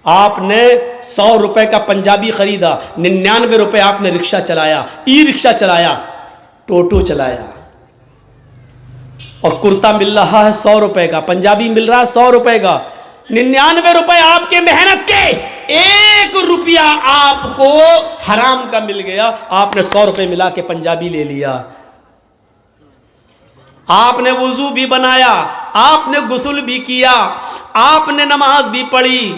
آپ نے 100 روپے کا پنجابی خریدا، 99 روپے آپ نے رکشہ چلایا، ای رکشہ چلایا، ٹوٹو چلایا، اور کرتا مل رہا ہے 100 روپے کا، پنجابی مل رہا ہے 100 روپے کا، 99 روپے آپ کے محنت کے، 1 روپیہ آپ کو حرام کا مل گیا، آپ نے 100 روپے ملا کے پنجابی لے لیا۔ آپ نے وضو بھی بنایا، آپ نے غسل بھی کیا، آپ نے نماز بھی پڑھی،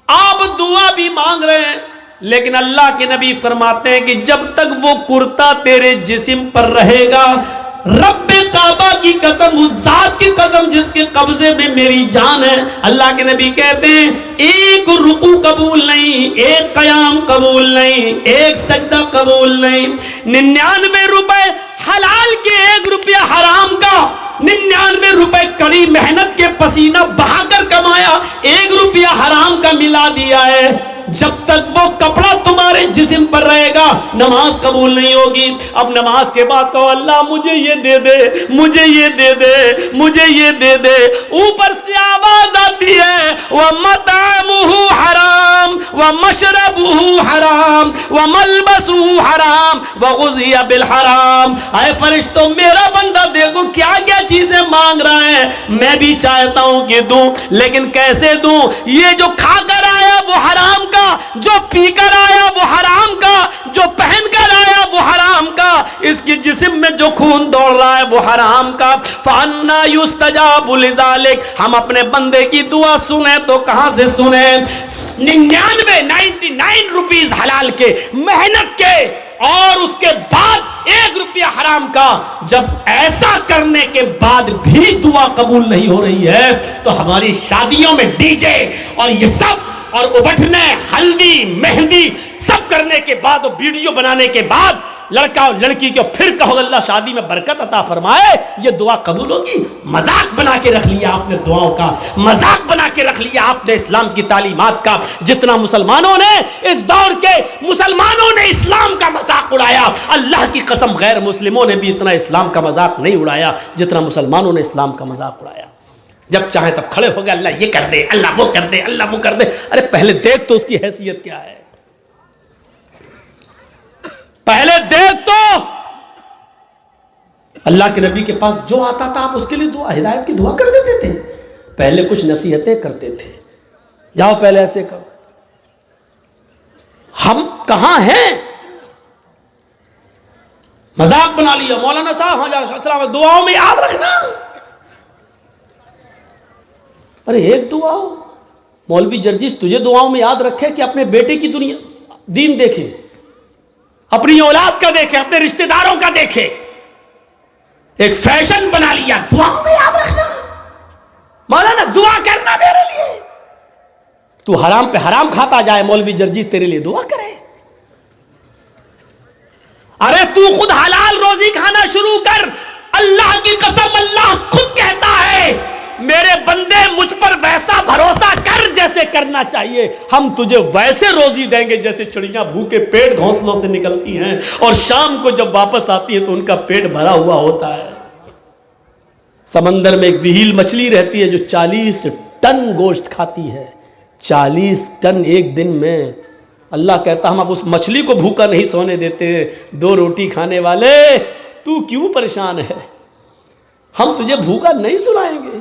آپ دعا بھی مانگ رہے ہیں، لیکن اللہ کے نبی فرماتے ہیں کہ جب تک وہ کرتا تیرے جسم پر رہے گا، رب کعبہ کی قسم، اس ذات کی قسم جس کے قبضے میں میری جان ہے، اللہ کے نبی کہتے ہیں 1 رکوع قبول نہیں، 1 قیام قبول نہیں، 1 سجدہ قبول نہیں۔ 99 روپے حلال کے، 1 روپیہ حرام کا، 99 روپے کڑی محنت کے پسینہ بہا کر کمایا، 1 روپیہ حرام کا ملا دیا ہے۔ جب تک وہ کپڑا تمہارے جسم پر رہے گا نماز قبول نہیں ہوگی۔ اب نماز کے بعد کہو اللہ مجھے یہ دے دے، مجھے یہ دے دے، مجھے یہ دے دے، اوپر سے آواز آتی ہے وَمَطْعَمُهُ حرام وَمَشْرَبُهُ حرام وَمَلْبَسُهُ حرام وَغُذِيَ بِالْحرام۔ اے فرشتوں میرا بندہ دیکھو کیا کیا چیزیں مانگ رہا ہے، میں بھی چاہتا ہوں کہ دوں، لیکن کیسے دوں؟ یہ جو کھا کر آیا وہ حرام کا، جو پی کر آیا وہ حرام کا، جو پہن کر آیا وہ حرام کا، اس کی جسم میں جو خون دوڑ رہا ہے وہ حرام کا۔ فَأَنَّا يُسْتَجَابُ لِذَلِكَ، ہم اپنے بندے کی دعا سنیں تو کہاں سے سنیں؟ 99 روپیز حلال کے، محنت کے، اور اس کے بعد 1 روپیہ حرام کا۔ جب ایسا کرنے کے بعد بھی دعا قبول نہیں ہو رہی ہے تو ہماری شادیوں میں ڈی جے اور یہ سب، اور ابٹھنے، ہلدی، مہندی سب کرنے کے بعد اور ویڈیو بنانے کے بعد لڑکا اور لڑکی کو پھر کہو اللہ شادی میں برکت عطا فرمائے، یہ دعا قبول ہوگی؟ مذاق بنا کے رکھ لیا آپ نے دعاؤں کا، مذاق بنا کے رکھ لیا آپ نے اسلام کی تعلیمات کا۔ جتنا مسلمانوں نے اس دور کے مسلمانوں نے اسلام کا مذاق اڑایا، اللہ کی قسم غیر مسلموں نے بھی اتنا اسلام کا مذاق نہیں اڑایا جتنا مسلمانوں نے اسلام کا مذاق اڑایا۔ جب چاہیں تب کھڑے ہو گئے اللہ یہ کر دے، اللہ وہ کر دے، اللہ وہ کر دے۔ ارے پہلے دیکھ تو اس کی حیثیت کیا ہے، پہلے دیکھ تو۔ اللہ کے نبی کے پاس جو آتا تھا آپ اس کے لیے دعا، ہدایت کی دعا کر دیتے تھے، پہلے کچھ نصیحتیں کرتے تھے، جاؤ پہلے ایسے کرو۔ ہم کہاں ہیں؟ مذاق بنا لیا، مولانا صاحب ہاں دعاؤں میں یاد رکھنا۔ ارے ایک دعا ہو، مولوی جرجیس تجھے دعاؤں میں یاد رکھے کہ اپنے بیٹے کی دنیا دین دیکھے، اپنی اولاد کا دیکھے، اپنے رشتہ داروں کا دیکھے، ایک فیشن بنا لیا دعاؤں میں یاد رکھنا۔ مولانا دعا کرنا میرے لیے، تو حرام پہ حرام کھاتا جائے، مولوی جرجیس تیرے لیے دعا کرے۔ ارے تو خود حلال روزی کھانا شروع کر، اللہ کی قسم اللہ خود کہتا ہے میرے بندے مجھ پر ویسا بھروسہ کر جیسے کرنا چاہیے، ہم تجھے ویسے روزی دیں گے جیسے چڑیاں بھوکے پیٹ گھونسلوں سے نکلتی ہیں اور شام کو جب واپس آتی ہیں تو ان کا پیٹ بھرا ہوا ہوتا ہے۔ سمندر میں ایک وہیل مچھلی رہتی ہے جو 40 ٹن گوشت کھاتی ہے، 40 ٹن ایک دن میں۔ اللہ کہتا ہم اب اس مچھلی کو بھوکا نہیں سونے دیتے، 2 روٹی کھانے والے تو کیوں پریشان ہے؟ ہم تجھے بھوکا نہیں سنائیں گے،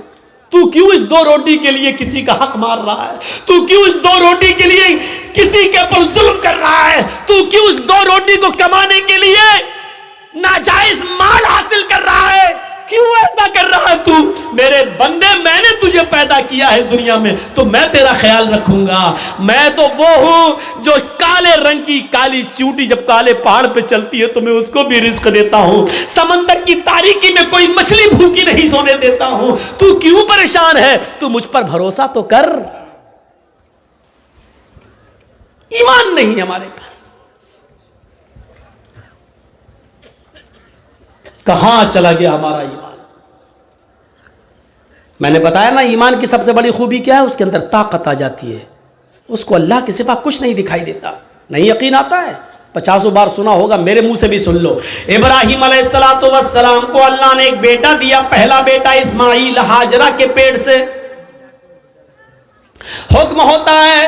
تو کیوں اس 2 روٹی کے لیے کسی کا حق مار رہا ہے؟ تو کیوں اس 2 روٹی کے لیے کسی کے پر ظلم کر رہا ہے؟ تو کیوں اس 2 روٹی کو کمانے کے لیے ناجائز مال حاصل کر رہا ہے؟ کیوں ایسا کر رہا ہے تو؟ میرے بندے میں نے تجھے پیدا کیا ہے دنیا میں تو میں تیرا خیال رکھوں گا۔ میں تو وہ ہوں جو کالے رنگ کی کالی چونٹی جب کالے پہاڑ پہ چلتی ہے تو میں اس کو بھی رزق دیتا ہوں، سمندر کی تاریکی میں کوئی مچھلی بھوکی نہیں سونے دیتا ہوں۔ تو کیوں پریشان ہے؟ تو مجھ پر بھروسہ تو کر۔ ایمان نہیں ہمارے پاس، کہاں چلا گیا ہمارا ایمان؟ میں نے بتایا نا ایمان کی سب سے بڑی خوبی کیا ہے؟ اس کے اندر طاقت آ جاتی ہے، اس کو اللہ کے سوا کچھ نہیں دکھائی دیتا۔ نہیں یقین آتا ہے؟ 50 بار سنا ہوگا، میرے منہ سے بھی سن لو۔ ابراہیم علیہ السلام کو اللہ نے ایک بیٹا دیا، پہلا بیٹا اسماعیل، ہاجرہ کے پیٹ سے۔ حکم ہوتا ہے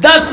10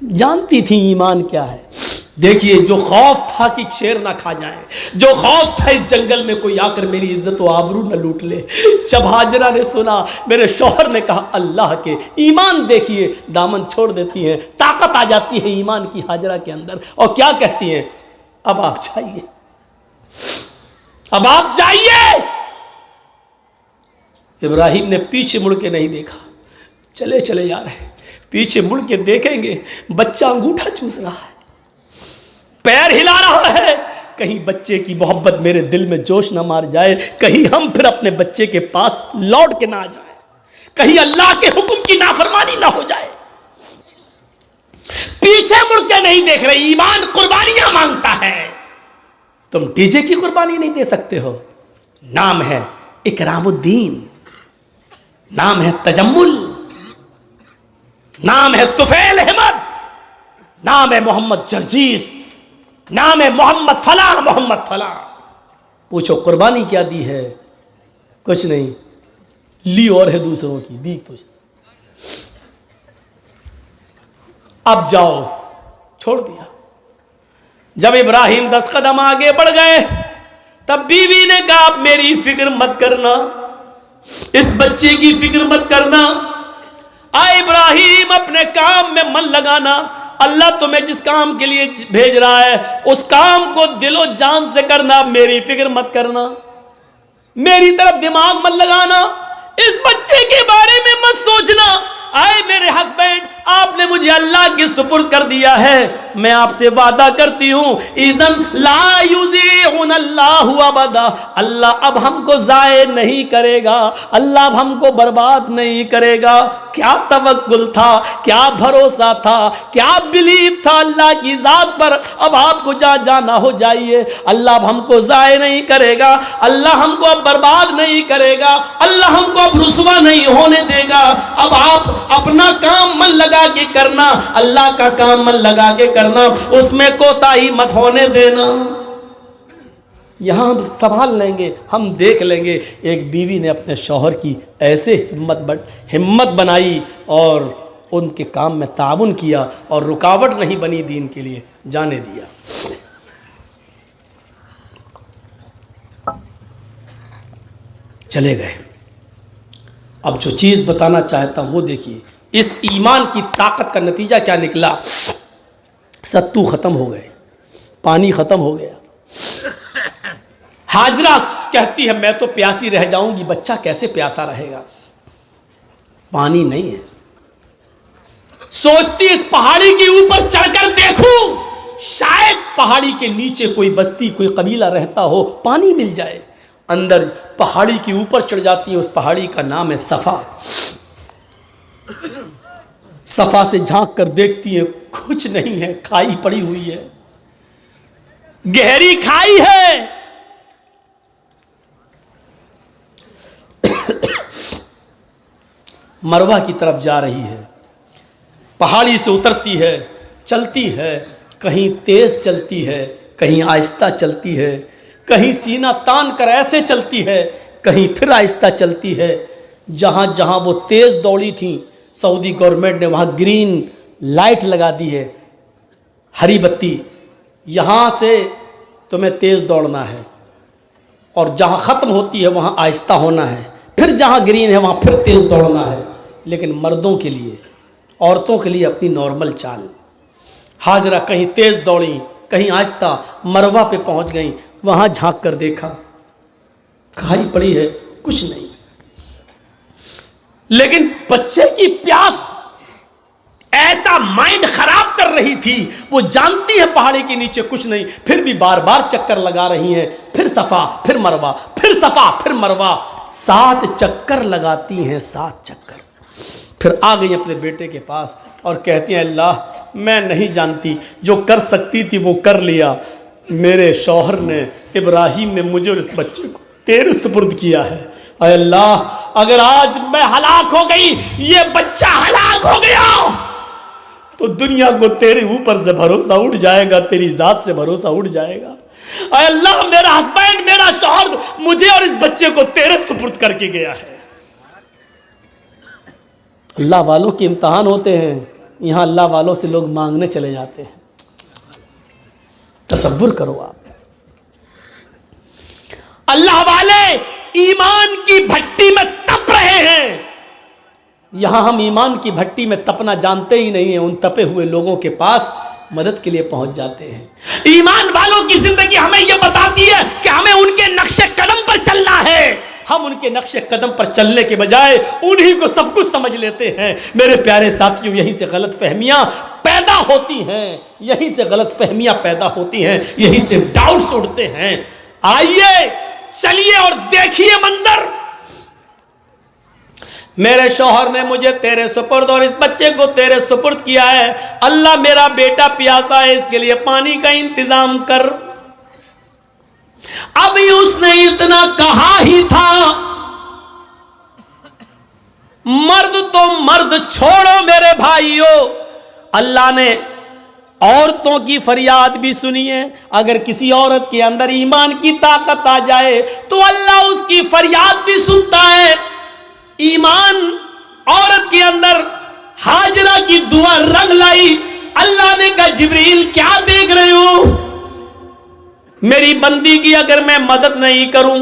جانتی تھی ایمان کیا ہے. دیکھیے جو خوف تھا کہ شیر نہ کھا جائے, جو خوف تھا اس جنگل میں کوئی آ کر میری عزت و آبرو نہ لوٹ لے, جب ہاجرہ نے سنا, میرے شوہر نے کہا اللہ کے, ایمان دیکھیے دامن چھوڑ دیتی ہیں, طاقت آ جاتی ہے ایمان کی ہاجرہ کے اندر, اور کیا کہتی ہیں, اب آپ جائیے, اب آپ جائیے. ابراہیم نے پیچھے مڑ کے نہیں دیکھا, چلے چلے جا رہے, پیچھے مڑ کے دیکھیں گے بچہ انگوٹھا چوس رہا ہے, پیر ہلا رہا ہے, کہیں بچے کی محبت میرے دل میں جوش نہ مار جائے, کہیں ہم پھر اپنے بچے کے پاس لوٹ کے نہ آ جائیں, کہیں اللہ کے حکم کی نافرمانی نہ ہو جائے. پیچھے مڑ کے نہیں دیکھ رہے, ایمان قربانیاں مانگتا ہے. تم ڈی جے کی قربانی نہیں دے سکتے ہو. نام ہے اکرام الدین, نام ہے تجمل, نام ہے طفیل احمد, نام ہے محمد جرجیس, نام ہے محمد فلاں محمد فلاں. پوچھو قربانی کیا دی ہے؟ کچھ نہیں, لی اور ہے دوسروں کی, دی کچھ. اب جاؤ, چھوڑ دیا. جب ابراہیم 10 قدم آگے بڑھ گئے تب بیوی نے کہا اب میری فکر مت کرنا, اس بچے کی فکر مت کرنا, آئے ابراہیم اپنے کام میں من لگانا, اللہ تمہیں جس کام کے لیے بھیج رہا ہے اس کام کو دل و جان سے کرنا, میری فکر مت کرنا, میری طرف دماغ مت لگانا, اس بچے کے بارے میں مت سوچنا. آئے میرے ہسبینڈ, آپ نے مجھے اللہ کی سپرد کر دیا ہے, میں آپ سے وعدہ کرتی ہوں اذن لا یضیعن اللہ ابدا, اللہ اب ہم کو ضائع نہیں کرے گا, اللہ اب ہم کو برباد نہیں کرے گا. کیا توکل تھا, کیا بھروسہ تھا, کیا بلیف تھا اللہ کی ذات پر. اب آپ کو جہاں جانا ہو جائیے, اللہ اب ہم کو ضائع نہیں کرے گا, اللہ ہم کو اب برباد نہیں کرے گا, اللہ ہم کو اب رسوا نہیں ہونے دے گا. اب آپ اپنا کام من لگا کے کرنا, اللہ کا کام من لگا کے کرنا, اس میں کوتاہی مت ہونے دینا. یہاں ہم سنبھال لیں گے, ہم دیکھ لیں گے. ایک بیوی نے اپنے شوہر کی ایسے ہمت بنائی اور ان کے کام میں تعاون کیا, اور رکاوٹ نہیں بنی, دین کے لیے جانے دیا. چلے گئے. اب جو چیز بتانا چاہتا ہوں وہ دیکھیے, اس ایمان کی طاقت کا نتیجہ کیا نکلا. ستو ختم ہو گئے, پانی ختم ہو گیا. ہاجرہ کہتی ہے میں تو پیاسی رہ جاؤں گی, بچہ کیسے پیاسا رہے گا, پانی نہیں ہے. سوچتی اس پہاڑی کے اوپر چڑھ کر دیکھوں, شاید پہاڑی کے نیچے کوئی بستی, کوئی قبیلہ رہتا ہو, پانی مل جائے. اندر پہاڑی کے اوپر چڑھ جاتی ہے, اس پہاڑی کا نام ہے صفا. صفا سے جھانک کر دیکھتی ہے, کچھ نہیں ہے, کھائی پڑی ہوئی ہے, گہری کھائی ہے. مروہ کی طرف جا رہی ہے, پہاڑی سے اترتی ہے, چلتی ہے, کہیں تیز چلتی ہے, کہیں آہستہ چلتی ہے, کہیں سینہ تان کر ایسے چلتی ہے, کہیں پھر آہستہ چلتی ہے. جہاں جہاں وہ تیز دوڑی تھیں, سعودی گورنمنٹ نے وہاں گرین لائٹ لگا دی ہے, ہری بتی, یہاں سے تمہیں تیز دوڑنا ہے, اور جہاں ختم ہوتی ہے وہاں آہستہ ہونا ہے, پھر جہاں گرین ہے وہاں پھر تیز دوڑنا ہے. لیکن مردوں کے لیے, عورتوں کے لیے اپنی نارمل چال. ہاجرہ کہیں تیز دوڑیں, کہیں آہستہ, مروہ پہ پہنچ گئیں, وہاں جھانک کر دیکھا, کھائی پڑی ہے, کچھ نہیں. لیکن بچے کی پیاس ایسا مائنڈ خراب کر رہی تھی, وہ جانتی ہے پہاڑی کے نیچے کچھ نہیں, پھر بھی بار بار چکر لگا رہی ہیں, پھر صفا پھر مروہ, پھر صفا پھر مروہ, 7 چکر لگاتی ہیں, 7 چکر. پھر آ گئی اپنے بیٹے کے پاس اور کہتی ہیں اللہ میں نہیں جانتی, جو کر سکتی تھی وہ کر لیا, میرے شوہر نے, ابراہیم نے مجھے اور اس بچے کو تیرے سپرد کیا ہے. اے اللہ اگر آج میں ہلاک ہو گئی, یہ بچہ ہلاک ہو گیا, تو دنیا کو تیرے اوپر سے بھروسہ اٹھ جائے گا, تیری ذات سے بھروسہ اٹھ جائے گا. اے اللہ میرا ہسبینڈ, میرا شوہر مجھے اور اس بچے کو تیرے سپرد کر کے گیا ہے. اللہ والوں کے امتحان ہوتے ہیں, یہاں اللہ والوں سے لوگ مانگنے چلے جاتے ہیں. تصور کرو آپ, اللہ والے ایمان کی بھٹی میں تپ رہے ہیں, یہاں ہم ایمان کی بھٹی میں تپنا جانتے ہی نہیں ہیں, ان تپے ہوئے لوگوں کے پاس مدد کے لیے پہنچ جاتے ہیں. ایمان والوں کی زندگی ہمیں یہ بتاتی ہے کہ ہمیں ان کے نقش قدم پر چلنا ہے. ہم ان کے نقش قدم پر چلنے کے بجائے انہی کو سب کچھ سمجھ لیتے ہیں. میرے پیارے ساتھیوں, یہیں سے غلط فہمیاں پیدا ہوتی ہیں, یہیں سے غلط فہمیاں پیدا ہوتی ہیں, یہیں سے ڈاؤٹس اڑتے ہیں. آئیے چلیے اور دیکھیے منظر. میرے شوہر نے مجھے تیرے سپرد اور اس بچے کو تیرے سپرد کیا ہے. اللہ میرا بیٹا پیاسا ہے, اس کے لیے پانی کا انتظام کر. ابھی اس نے اتنا کہا ہی تھا, مرد تو مرد چھوڑو میرے بھائیوں, اللہ نے عورتوں کی فریاد بھی سنی ہے. اگر کسی عورت کے اندر ایمان کی طاقت آ جائے تو اللہ اس کی فریاد بھی سنتا ہے. ایمان عورت کے اندر ہاجرہ کی دعا رنگ لائی. اللہ نے کہا جبریل کیا دیکھ رہے ہو, میری بندی کی اگر میں مدد نہیں کروں,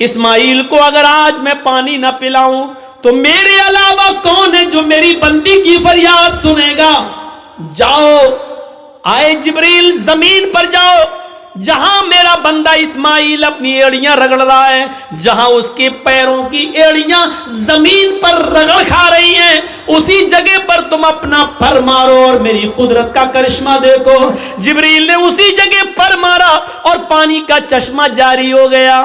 اسماعیل کو اگر آج میں پانی نہ پلاؤں تو میرے علاوہ کون ہے جو میری بندی کی فریاد سنے گا. جاؤ, آئے جبریل زمین پر جاؤ, جہاں میرا بندہ اسماعیل اپنی ایڑیاں رگڑ رہا ہے, جہاں اس کے پیروں کی ایڑیاں زمین پر رگڑ کھا رہی ہیں, اسی جگہ پر تم اپنا پر مارو اور میری قدرت کا کرشمہ دیکھو. جبریل نے اسی جگہ پر مارا اور پانی کا چشمہ جاری ہو گیا,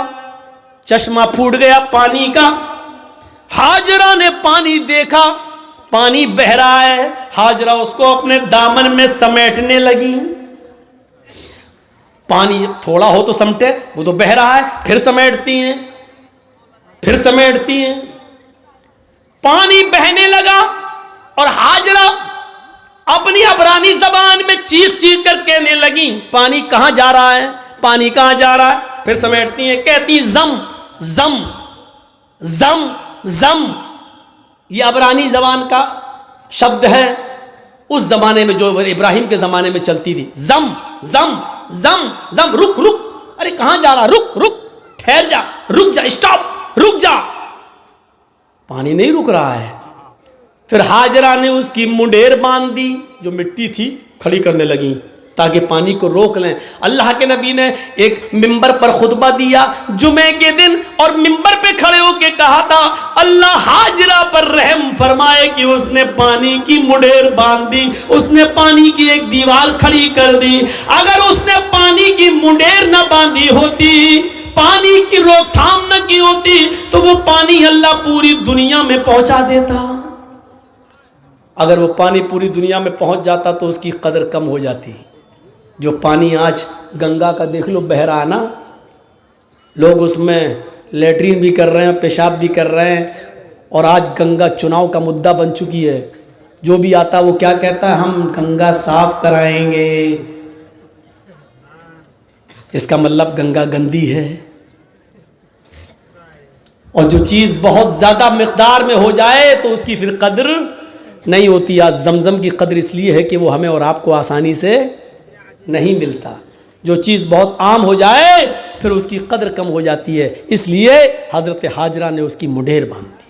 چشمہ پھوٹ گیا پانی کا. ہاجرہ نے پانی دیکھا, پانی بہ رہا ہے. ہاجرہ اس کو اپنے دامن میں سمیٹنے لگی. پانی تھوڑا ہو تو سمٹے, وہ تو بہ رہا ہے, پھر سمیٹتی ہیں, پھر سمیٹتی ہیں. پانی بہنے لگا اور ہاجرہ اپنی عبرانی زبان میں چیخ چیخ کر کہنے لگی پانی کہاں جا رہا ہے, پانی کہاں جا رہا ہے. پھر سمیٹتی ہیں, کہتی زم زم زم زم. یہ عبرانی زبان کا شبد ہے, اس زمانے میں جو ابراہیم کے زمانے میں چلتی تھی. زم زم زم زم, رک رک, ارے کہاں جا رہا, رک رک, ٹھہر جا, رک جا, اسٹاپ, رک جا. پانی نہیں رک رہا ہے. پھر ہاجرہ نے اس کی منڈیر باندھ دی, جو مٹی تھی کھڑی کرنے لگی تاکہ پانی کو روک لیں. اللہ کے نبی نے ایک ممبر پر خطبہ دیا جمعے کے دن, اور ممبر پہ کھڑے ہو کے کہا تھا اللہ ہاجرہ پر رحم فرمائے کہ اس نے پانی کی منڈیر باندھ دی, اس نے پانی کی ایک دیوار کھڑی کر دی. اگر اس نے پانی کی منڈیر نہ باندھی ہوتی, پانی کی روک تھام نہ کی ہوتی, تو وہ پانی اللہ پوری دنیا میں پہنچا دیتا. اگر وہ پانی پوری دنیا میں پہنچ جاتا تو اس کی قدر کم ہو جاتی. جو پانی آج گنگا کا دیکھ لو بہ رہا نا, لوگ اس میں لیٹرین بھی کر رہے ہیں, پیشاب بھی کر رہے ہیں, اور آج گنگا چناؤ کا مدعا بن چکی ہے. جو بھی آتا وہ کیا کہتا ہے, ہم گنگا صاف کرائیں گے. اس کا مطلب گنگا گندی ہے. اور جو چیز بہت زیادہ مقدار میں ہو جائے تو اس کی پھر قدر نہیں ہوتی. آج زمزم کی قدر اس لیے ہے کہ وہ ہمیں اور آپ کو آسانی سے نہیں ملتا. جو چیز بہت عام ہو جائے پھر اس کی قدر کم ہو جاتی ہے. اس لیے حضرت ہاجرہ نے اس کی منڈیر باندھ دی.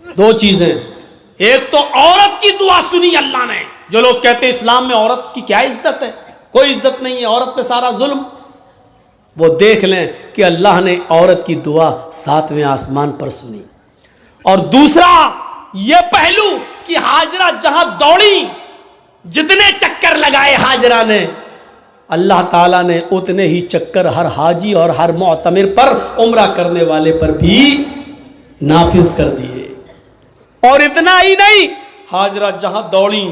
دو چیزیں, ایک تو عورت کی دعا سنی اللہ نے. جو لوگ کہتے ہیں اسلام میں عورت کی کیا عزت ہے, کوئی عزت نہیں ہے, عورت پہ سارا ظلم, وہ دیکھ لیں کہ اللہ نے عورت کی دعا 7ویں آسمان پر سنی. اور دوسرا یہ پہلو کہ ہاجرہ جہاں دوڑی, جتنے چکر لگائے ہاجرہ نے, اللہ تعالیٰ نے اتنے ہی چکر ہر حاجی اور ہر معتمر پر, عمرہ کرنے والے پر بھی نافذ کر دیے. اور اتنا ہی نہیں, ہاجرہ جہاں دوڑی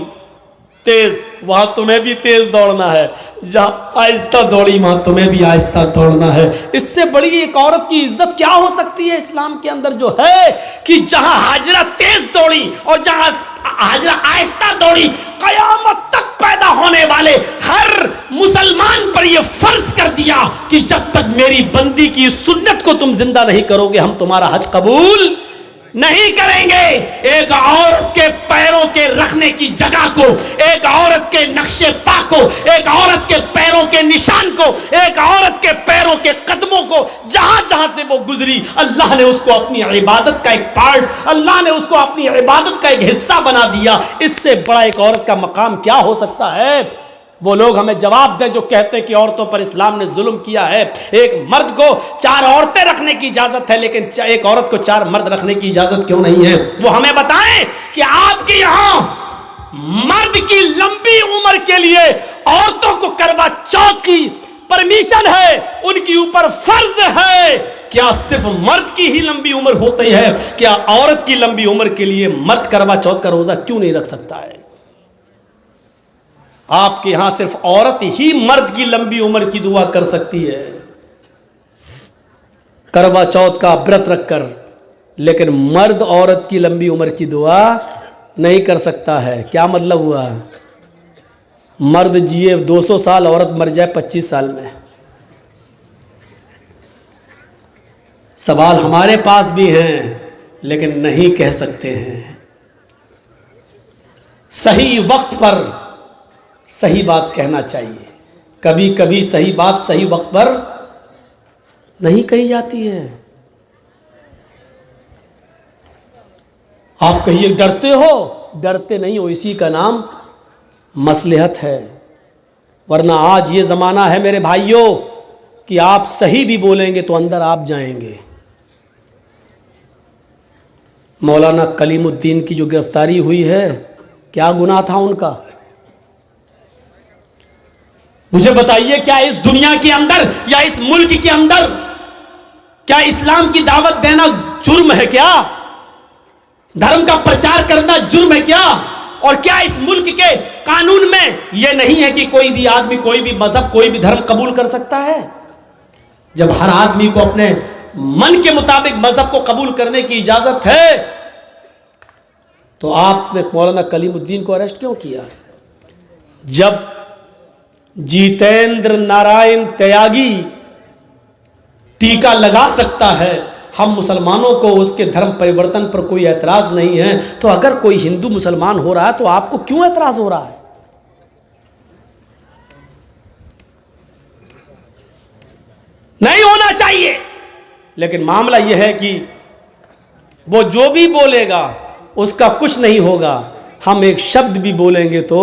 تیز, وہاں تمہیں بھی تیز دوڑنا ہے. جہاں آہستہ دوڑی وہاں تمہیں بھی آہستہ دوڑنا ہے. اس سے بڑی ایک عورت کی عزت کیا ہو سکتی ہے اسلام کے اندر, جو ہے کہ جہاں ہاجرہ تیز دوڑی اور جہاں ہاجرہ آہستہ دوڑی, قیامت تک پیدا ہونے والے ہر مسلمان پر یہ فرض کر دیا کہ جب تک میری بندی کی سنت کو تم زندہ نہیں کرو گے ہم تمہارا حج قبول نہیں کریں گے. ایک عورت کے پیروں کے رکھنے کی جگہ کو, ایک عورت کے نقشے پا کو, ایک عورت کے پیروں کے نشان کو, ایک عورت کے پیروں کے قدموں کو جہاں جہاں سے وہ گزری, اللہ نے اس کو اپنی عبادت کا ایک پارٹ, اللہ نے اس کو اپنی عبادت کا ایک حصہ بنا دیا. اس سے بڑا ایک عورت کا مقام کیا ہو سکتا ہے؟ وہ لوگ ہمیں جواب دیں جو کہتے ہیں کہ عورتوں پر اسلام نے ظلم کیا ہے. ایک مرد کو 4 عورتیں رکھنے کی اجازت ہے, لیکن ایک عورت کو 4 مرد رکھنے کی اجازت کیوں نہیں ہے؟ وہ ہمیں بتائیں کہ آپ کے یہاں مرد کی لمبی عمر کے لیے عورتوں کو کروا چوتھ کی پرمیشن ہے, ان کی اوپر فرض ہے. کیا صرف مرد کی ہی لمبی عمر ہوتی ہے؟ کیا عورت کی لمبی عمر کے لیے مرد کروا چوتھ کا روزہ کیوں نہیں رکھ سکتا ہے؟ آپ کے یہاں صرف عورت ہی مرد کی لمبی عمر کی دعا کر سکتی ہے کروا چوتھ کا برت رکھ کر, لیکن مرد عورت کی لمبی عمر کی دعا نہیں کر سکتا ہے. کیا مطلب ہوا؟ مرد جیے 200 سال, عورت مر جائے 25 سال میں. سوال ہمارے پاس بھی ہیں لیکن نہیں کہہ سکتے ہیں. صحیح وقت پر صحیح بات کہنا چاہیے. کبھی کبھی صحیح بات صحیح وقت پر نہیں کہی جاتی ہے. آپ کہیے ڈرتے ہو, ڈرتے نہیں ہو, اسی کا نام مصلحت ہے. ورنہ آج یہ زمانہ ہے میرے بھائیوں کہ آپ صحیح بھی بولیں گے تو اندر آپ جائیں گے. مولانا کلیم الدین کی جو گرفتاری ہوئی ہے, کیا گناہ تھا ان کا؟ مجھے بتائیے, کیا اس دنیا کے اندر یا اس ملک کے اندر کیا اسلام کی دعوت دینا جرم ہے کیا؟ دھرم کا پرچار کرنا جرم ہے کیا؟ اور کیا اس ملک کے قانون میں یہ نہیں ہے کہ کوئی بھی آدمی کوئی بھی مذہب کوئی بھی دھرم قبول کر سکتا ہے؟ جب ہر آدمی کو اپنے من کے مطابق مذہب کو قبول کرنے کی اجازت ہے تو آپ نے مولانا کلیم الدین کو اریسٹ کیوں کیا؟ جب جیتیندر نارائن تیاگی ٹیکا لگا سکتا ہے, ہم مسلمانوں کو اس کے دھرم پریورتن پر کوئی اعتراض نہیں ہے, تو اگر کوئی ہندو مسلمان ہو رہا ہے تو آپ کو کیوں اعتراض ہو رہا ہے؟ نہیں ہونا چاہیے. لیکن معاملہ یہ ہے کہ وہ جو بھی بولے گا اس کا کچھ نہیں ہوگا. ہم ایک شبد بھی بولیں گے تو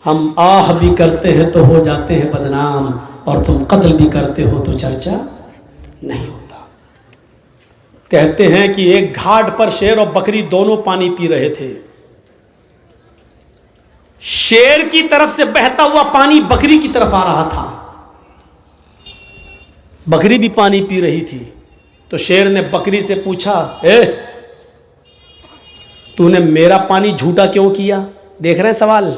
ہم آہ بھی کرتے ہیں تو ہو جاتے ہیں بدنام, اور تم قتل بھی کرتے ہو تو چرچا نہیں ہوتا. کہتے ہیں کہ ایک گھاٹ پر شیر اور بکری دونوں پانی پی رہے تھے. شیر کی طرف سے بہتا ہوا پانی بکری کی طرف آ رہا تھا, بکری بھی پانی پی رہی تھی. تو شیر نے بکری سے پوچھا, تو نے میرا پانی جھوٹا کیوں کیا؟ دیکھ رہے ہیں سوال.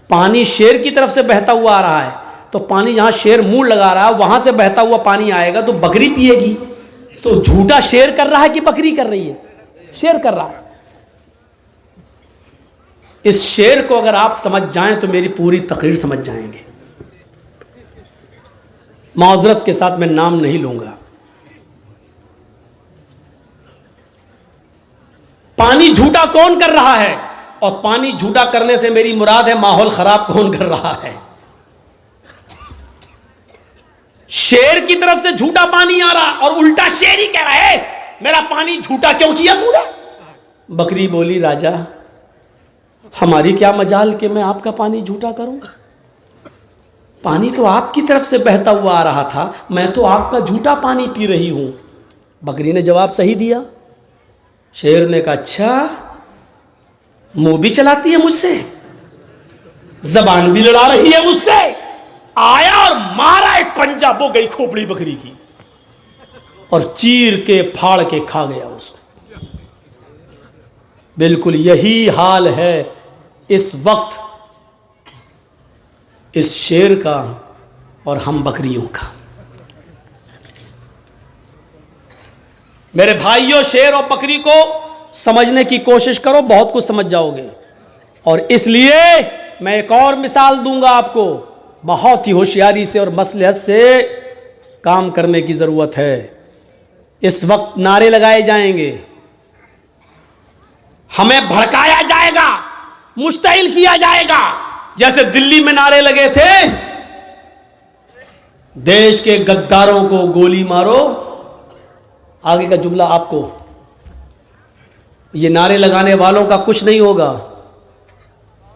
پانی شیر کی طرف سے بہتا ہوا آ رہا ہے, تو پانی جہاں شیر منہ لگا رہا ہے وہاں سے بہتا ہوا پانی آئے گا تو بکری پیے گی. تو جھوٹا شیر کر رہا ہے کہ بکری کر رہی ہے؟ شیر کر رہا ہے. اس شیر کو اگر آپ سمجھ جائیں تو میری پوری تقریر سمجھ جائیں گے. معذرت کے ساتھ میں نام نہیں لوں گا. پانی جھوٹا کون کر رہا ہے؟ اور پانی جھوٹا کرنے سے میری مراد ہے ماحول خراب کون کر رہا ہے؟ شیر کی طرف سے جھوٹا پانی آ رہا اور الٹا شیر ہی کہہ رہا ہے میرا پانی جھوٹا کیوں کیا تو نے؟ بکری بولی, راجا ہماری کیا مجال کہ میں آپ کا پانی جھوٹا کروں؟ پانی تو آپ کی طرف سے بہتا ہوا آ رہا تھا, میں تو آپ کا جھوٹا پانی پی رہی ہوں. بکری نے جواب صحیح دیا. شیر نے کہا اچھا منہ بھی چلاتی ہے مجھ سے, زبان بھی لڑا رہی ہے مجھ سے. آیا اور مارا ایک پنجہ, وہ گئی کھوپڑی بکری کی اور چیر کے پھاڑ کے کھا گیا اس کو. بالکل یہی حال ہے اس وقت اس شیر کا اور ہم بکریوں کا. میرے بھائیوں, شیر اور بکری کو سمجھنے کی کوشش کرو, بہت کچھ سمجھ جاؤ گے. اور اس لیے میں ایک اور مثال دوں گا آپ کو, بہت ہی ہوشیاری سے اور مصلحت سے کام کرنے کی ضرورت ہے. اس وقت نعرے لگائے جائیں گے, ہمیں بھڑکایا جائے گا, مشتعل کیا جائے گا. جیسے دلی میں نعرے لگے تھے, دیش کے غداروں کو گولی مارو. آگے کا جملہ آپ کو, یہ نعرے لگانے والوں کا کچھ نہیں ہوگا,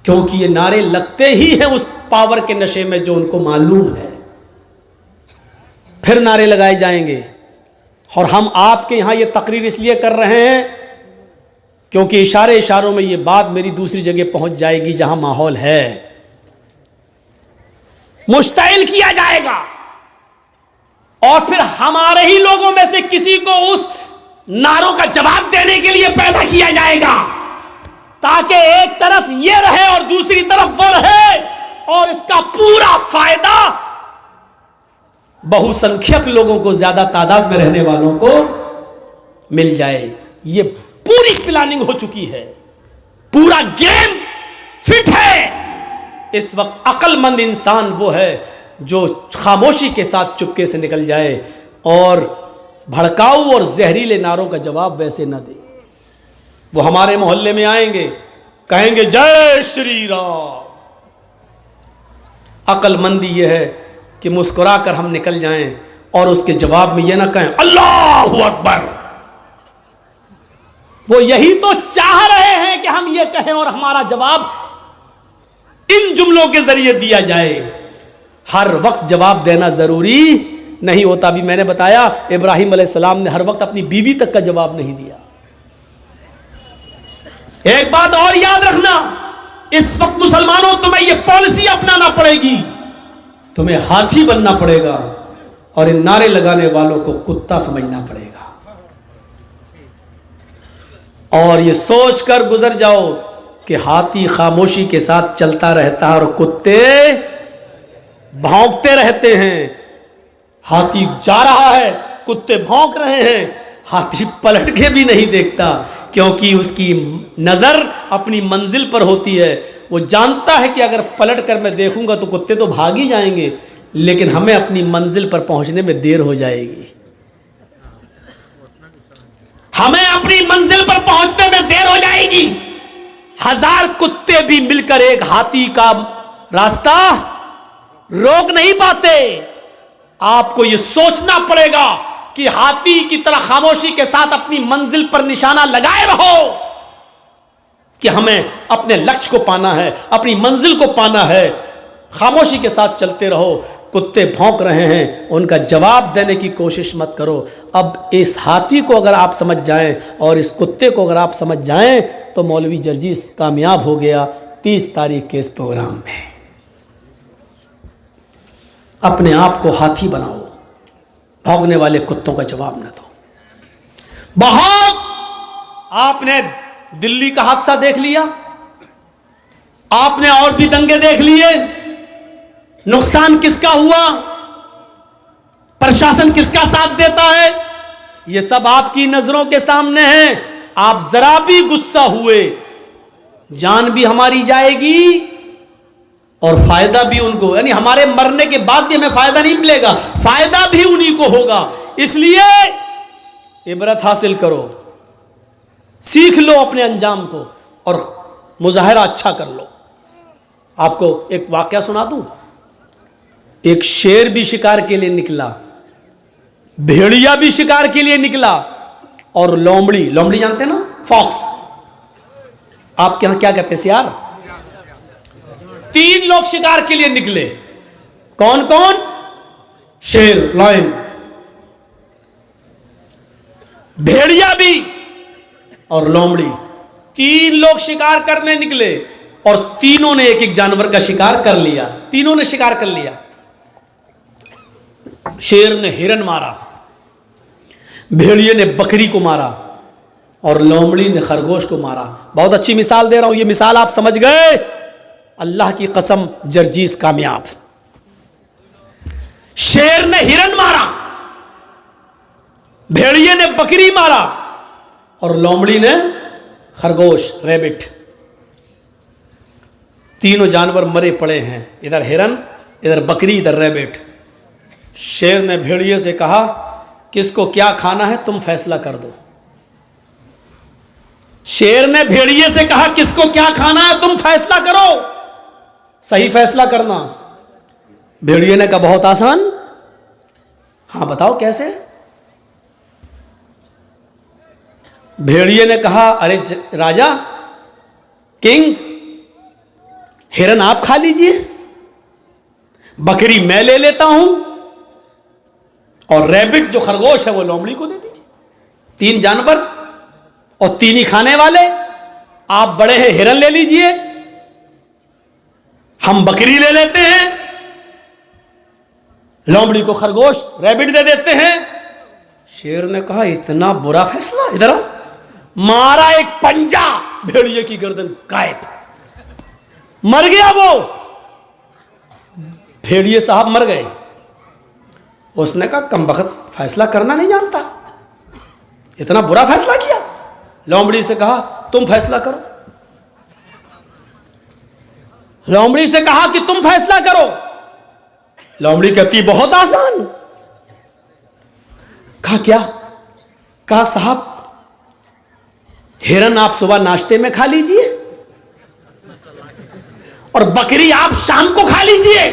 کیونکہ یہ نعرے لگتے ہی ہیں اس پاور کے نشے میں جو ان کو معلوم ہے. پھر نعرے لگائے جائیں گے. اور ہم آپ کے یہاں یہ تقریر اس لیے کر رہے ہیں کیونکہ اشاروں میں یہ بات میری دوسری جگہ پہنچ جائے گی جہاں ماحول ہے. مشتعل کیا جائے گا اور پھر ہمارے ہی لوگوں میں سے کسی کو اس نعروں کا جواب دینے کے لیے پیدا کیا جائے گا, تاکہ ایک طرف یہ رہے اور دوسری طرف وہ رہے, اور اس کا پورا فائدہ بہو سنکھیک لوگوں کو, زیادہ تعداد میں رہنے والوں کو مل جائے. یہ پوری پلاننگ ہو چکی ہے, پورا گیم فٹ ہے. اس وقت عقل مند انسان وہ ہے جو خاموشی کے ساتھ چپکے سے نکل جائے اور بھڑکاؤ اور زہریلے نعروں کا جواب ویسے نہ دے. وہ ہمارے محلے میں آئیں گے, کہیں گے جے شری رام. عقل مندی یہ ہے کہ مسکرا کر ہم نکل جائیں اور اس کے جواب میں یہ نہ کہیں اللہ اکبر. وہ یہی تو چاہ رہے ہیں کہ ہم یہ کہیں اور ہمارا جواب ان جملوں کے ذریعے دیا جائے. ہر وقت جواب دینا ضروری نہیں ہوتا. بھی میں نے بتایا ابراہیم علیہ السلام نے ہر وقت اپنی بیوی تک کا جواب نہیں دیا. ایک بات اور یاد رکھنا, اس وقت مسلمانوں تمہیں یہ پالیسی اپنانا پڑے گی, تمہیں ہاتھی بننا پڑے گا اور ان نعرے لگانے والوں کو کتا سمجھنا پڑے گا. اور یہ سوچ کر گزر جاؤ کہ ہاتھی خاموشی کے ساتھ چلتا رہتا ہے اور کتے بھونکتے رہتے ہیں. ہاتھی جا رہا ہے, کتے بھونک رہے ہیں, ہاتھی پلٹ کے بھی نہیں دیکھتا کیونکہ اس کی نظر اپنی منزل پر ہوتی ہے. وہ جانتا ہے کہ اگر پلٹ کر میں دیکھوں گا تو کتے تو بھاگ ہی جائیں گے, لیکن ہمیں اپنی منزل پر پہنچنے میں دیر ہو جائے گی. ہمیں اپنی منزل پر پہنچنے میں دیر ہو جائے گی. 1000 کتے بھی مل کر ایک ہاتھی کا راستہ روک نہیں پاتے. آپ کو یہ سوچنا پڑے گا کہ ہاتھی کی طرح خاموشی کے ساتھ اپنی منزل پر نشانہ لگائے رہو کہ ہمیں اپنے لکش کو پانا ہے, اپنی منزل کو پانا ہے. خاموشی کے ساتھ چلتے رہو. کتے بھونک رہے ہیں, ان کا جواب دینے کی کوشش مت کرو. اب اس ہاتھی کو اگر آپ سمجھ جائیں اور اس کتے کو اگر آپ سمجھ جائیں تو مولوی جرجیس کامیاب ہو گیا 30 تاریخ کے اس پروگرام میں. اپنے آپ کو ہاتھی بناؤ, بھونکنے والے کتوں کا جواب نہ دو. بہت آپ نے دلی کا حادثہ دیکھ لیا, آپ نے اور بھی دنگے دیکھ لیے. نقصان کس کا ہوا, پرشاسن کس کا ساتھ دیتا ہے, یہ سب آپ کی نظروں کے سامنے ہے. آپ ذرا بھی غصہ ہوئے, جان بھی ہماری جائے گی اور فائدہ بھی ان کو, یعنی ہمارے مرنے کے بعد بھی ہمیں فائدہ نہیں ملے گا, فائدہ بھی انہی کو ہوگا. اس لیے عبرت حاصل کرو, سیکھ لو اپنے انجام کو اور مظاہرہ اچھا کر لو. آپ کو ایک واقعہ سنا دوں. ایک شیر بھی شکار کے لیے نکلا, بھیڑیا بھی شکار کے لیے نکلا, اور لومڑی جانتے نا, فاکس, آپ کے ہاں کیا کہتے ہیں سیار, 3 لوگ شکار کے لیے نکلے. کون کون؟ شیر, لائن, بھیڑیا بھی اور لومڑی. 3 لوگ شکار کرنے نکلے اور تینوں نے ایک ایک جانور کا شکار کر لیا. تینوں نے شکار کر لیا. شیر نے ہرن مارا, بھیڑیے نے بکری کو مارا اور لومڑی نے خرگوش کو مارا. بہت اچھی مثال دے رہا ہوں, یہ مثال آپ سمجھ گئے, اللہ کی قسم جرجیس کامیاب. شیر نے ہرن مارا, بھیڑیے نے بکری مارا اور لومڑی نے خرگوش, ریبٹ. تینوں جانور مرے پڑے ہیں, ادھر ہرن, ادھر بکری, ادھر ریبٹ. شیر نے بھیڑیے سے کہا کس کو کیا کھانا ہے تم فیصلہ کر دو. شیر نے بھیڑیے سے کہا کس کو کیا کھانا ہے تم فیصلہ کرو, صحیح فیصلہ کرنا. بھیڑیے نے کہا بہت آسان. ہاں بتاؤ کیسے. بھیڑیے نے کہا ارے راجا کنگ, ہرن آپ کھا لیجئے, بکری میں لے لیتا ہوں, اور ریبٹ جو خرگوش ہے وہ لومڑی کو دے دیجئے. 3 جانور اور 3 ہی کھانے والے. آپ بڑے ہیں ہرن لے لیجئے, ہم بکری لے لیتے ہیں, لومڑی کو خرگوش ریبٹ دے دیتے ہیں. شیر نے کہا اتنا برا فیصلہ, ادھر آؤ. مارا ایک پنجا, بھیڑیے کی گردن غائب, مر گیا وہ. بھیڑیے صاحب مر گئے. اس نے کہا کم بخت فیصلہ کرنا نہیں جانتا, اتنا برا فیصلہ کیا. لومڑی سے کہا تم فیصلہ کرو. لومڑی سے کہا کہ تم فیصلہ کرو. لومڑی کہتی بہت آسان. کہا کیا. کہا صاحب ہرن آپ صبح ناشتے میں کھا لیجئے, اور بکری آپ شام کو کھا لیجئے.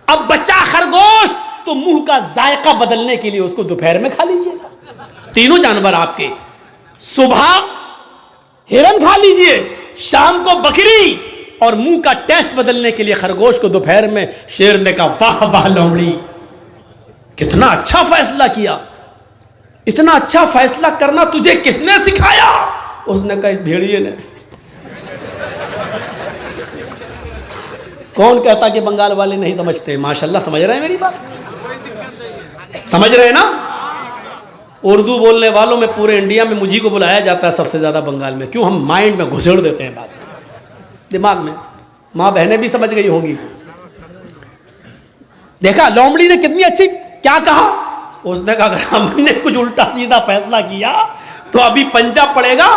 اب بچہ خرگوش تو منہ کا ذائقہ بدلنے کے لیے اس کو دوپہر میں کھا لیجئے گا. 3 جانور آپ کے, صبح ہرن کھا لیجئے, شام کو بکری, اور منہ کا ٹیسٹ بدلنے کے لیے خرگوش کو دوپہر میں. شیر نے کہا واہ واہ لومڑی, کتنا اچھا فیصلہ کیا. اتنا اچھا فیصلہ کرنا تجھے کس نے سکھایا. اس نے کہا اس بھیڑیے نے. کون کہتا کہ بنگال والے نہیں سمجھتے؟ ماشاءاللہ سمجھ رہے ہیں میری بات, سمجھ رہے ہیں نا. اردو بولنے والوں میں پورے انڈیا میں مجھے کو بلایا جاتا ہے سب سے زیادہ بنگال میں. کیوں؟ ہم مائنڈ میں گھسیڑ دیتے ہیں بات, دماغ میں. ماں بہنیں بھی سمجھ گئی ہوں گی. دیکھا لومڑی نے کتنی اچھی کیا کہا. اس نے کہا اگر ہم نے کچھ الٹا سیدھا فیصلہ کیا تو ابھی پنجا پڑے گا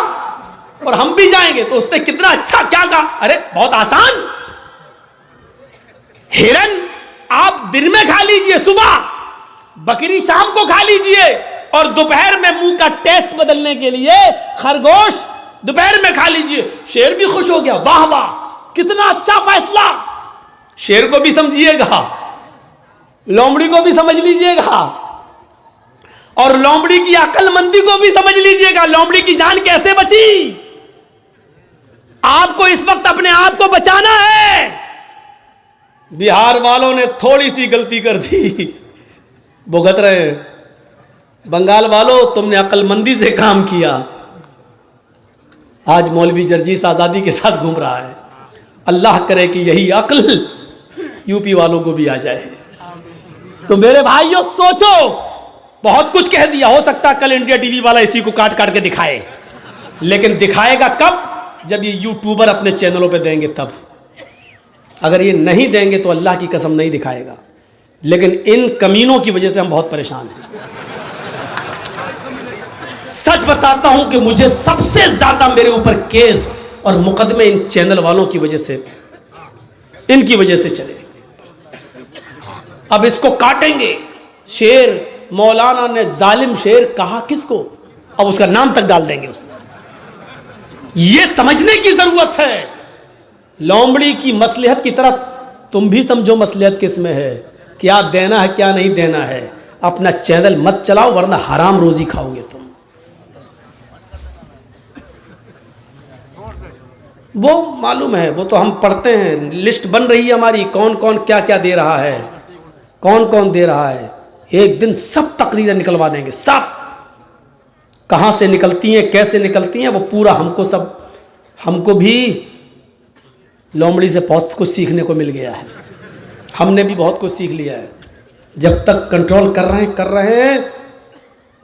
اور ہم بھی جائیں گے. تو اس نے کتنا اچھا کیا کہا. ارے بہت آسان. ہرن آپ دن میں کھا لیجئے صبح, بکری شام کو کھا لیجئے, اور دوپہر میں منہ کا ٹیسٹ بدلنے کے لیے خرگوش دوپہر میں کھا لیجئے. شیر بھی خوش ہو گیا, واہ واہ کتنا اچھا فیصلہ. شیر کو بھی سمجھیے گا, لومڑی کو بھی سمجھ لیجئے گا, اور لومڑی کی عقل مندی کو بھی سمجھ لیجئے گا. لومڑی کی جان کیسے بچی. آپ کو اس وقت اپنے آپ کو بچانا ہے. بہار والوں نے تھوڑی سی غلطی کر دی, بھگت رہے ہیں. بنگال والوں تم نے عقل مندی سے کام کیا. آج مولوی جرجیس آزادی کے ساتھ گھوم رہا ہے. اللہ کرے کہ یہی عقل یو پی والوں کو بھی آ جائے. تو میرے بھائیوں سوچو, بہت کچھ کہہ دیا. ہو سکتا کل انڈیا ٹی وی والا اسی کو کاٹ کاٹ کے دکھائے, لیکن دکھائے گا کب؟ جب یہ یوٹیوبر اپنے چینلوں پہ دیں گے تب. اگر یہ نہیں دیں گے تو اللہ کی قسم نہیں دکھائے گا. لیکن ان کمینوں کی وجہ سے ہم بہت پریشان ہیں. سچ بتاتا ہوں کہ مجھے سب سے زیادہ میرے اوپر کیس اور مقدمے ان چینل والوں کی وجہ سے, ان کی وجہ سے چلے. اب اس کو کاٹیں گے. شیر مولانا نے ظالم شیر کہا کس کو؟ اب اس کا نام تک ڈال دیں گے اس میں. یہ سمجھنے کی ضرورت ہے. لومڑی کی مصلحت کی طرح تم بھی سمجھو مصلحت کس میں ہے, کیا دینا ہے کیا نہیں دینا ہے. اپنا چینل مت چلاؤ ورنہ حرام روزی کھاؤ گے تم. وہ معلوم ہے, وہ تو ہم پڑھتے ہیں, لسٹ بن رہی ہے ہماری, کون کون کیا کیا دے رہا ہے, کون کون دے رہا ہے. ایک دن سب تقریریں نکلوا دیں گے, سب کہاں سے نکلتی ہیں کیسے نکلتی ہیں وہ پورا ہم کو بھی لومڑی سے بہت کچھ سیکھنے کو مل گیا ہے. ہم نے بھی بہت کچھ سیکھ لیا ہے. جب تک کنٹرول کر رہے ہیں,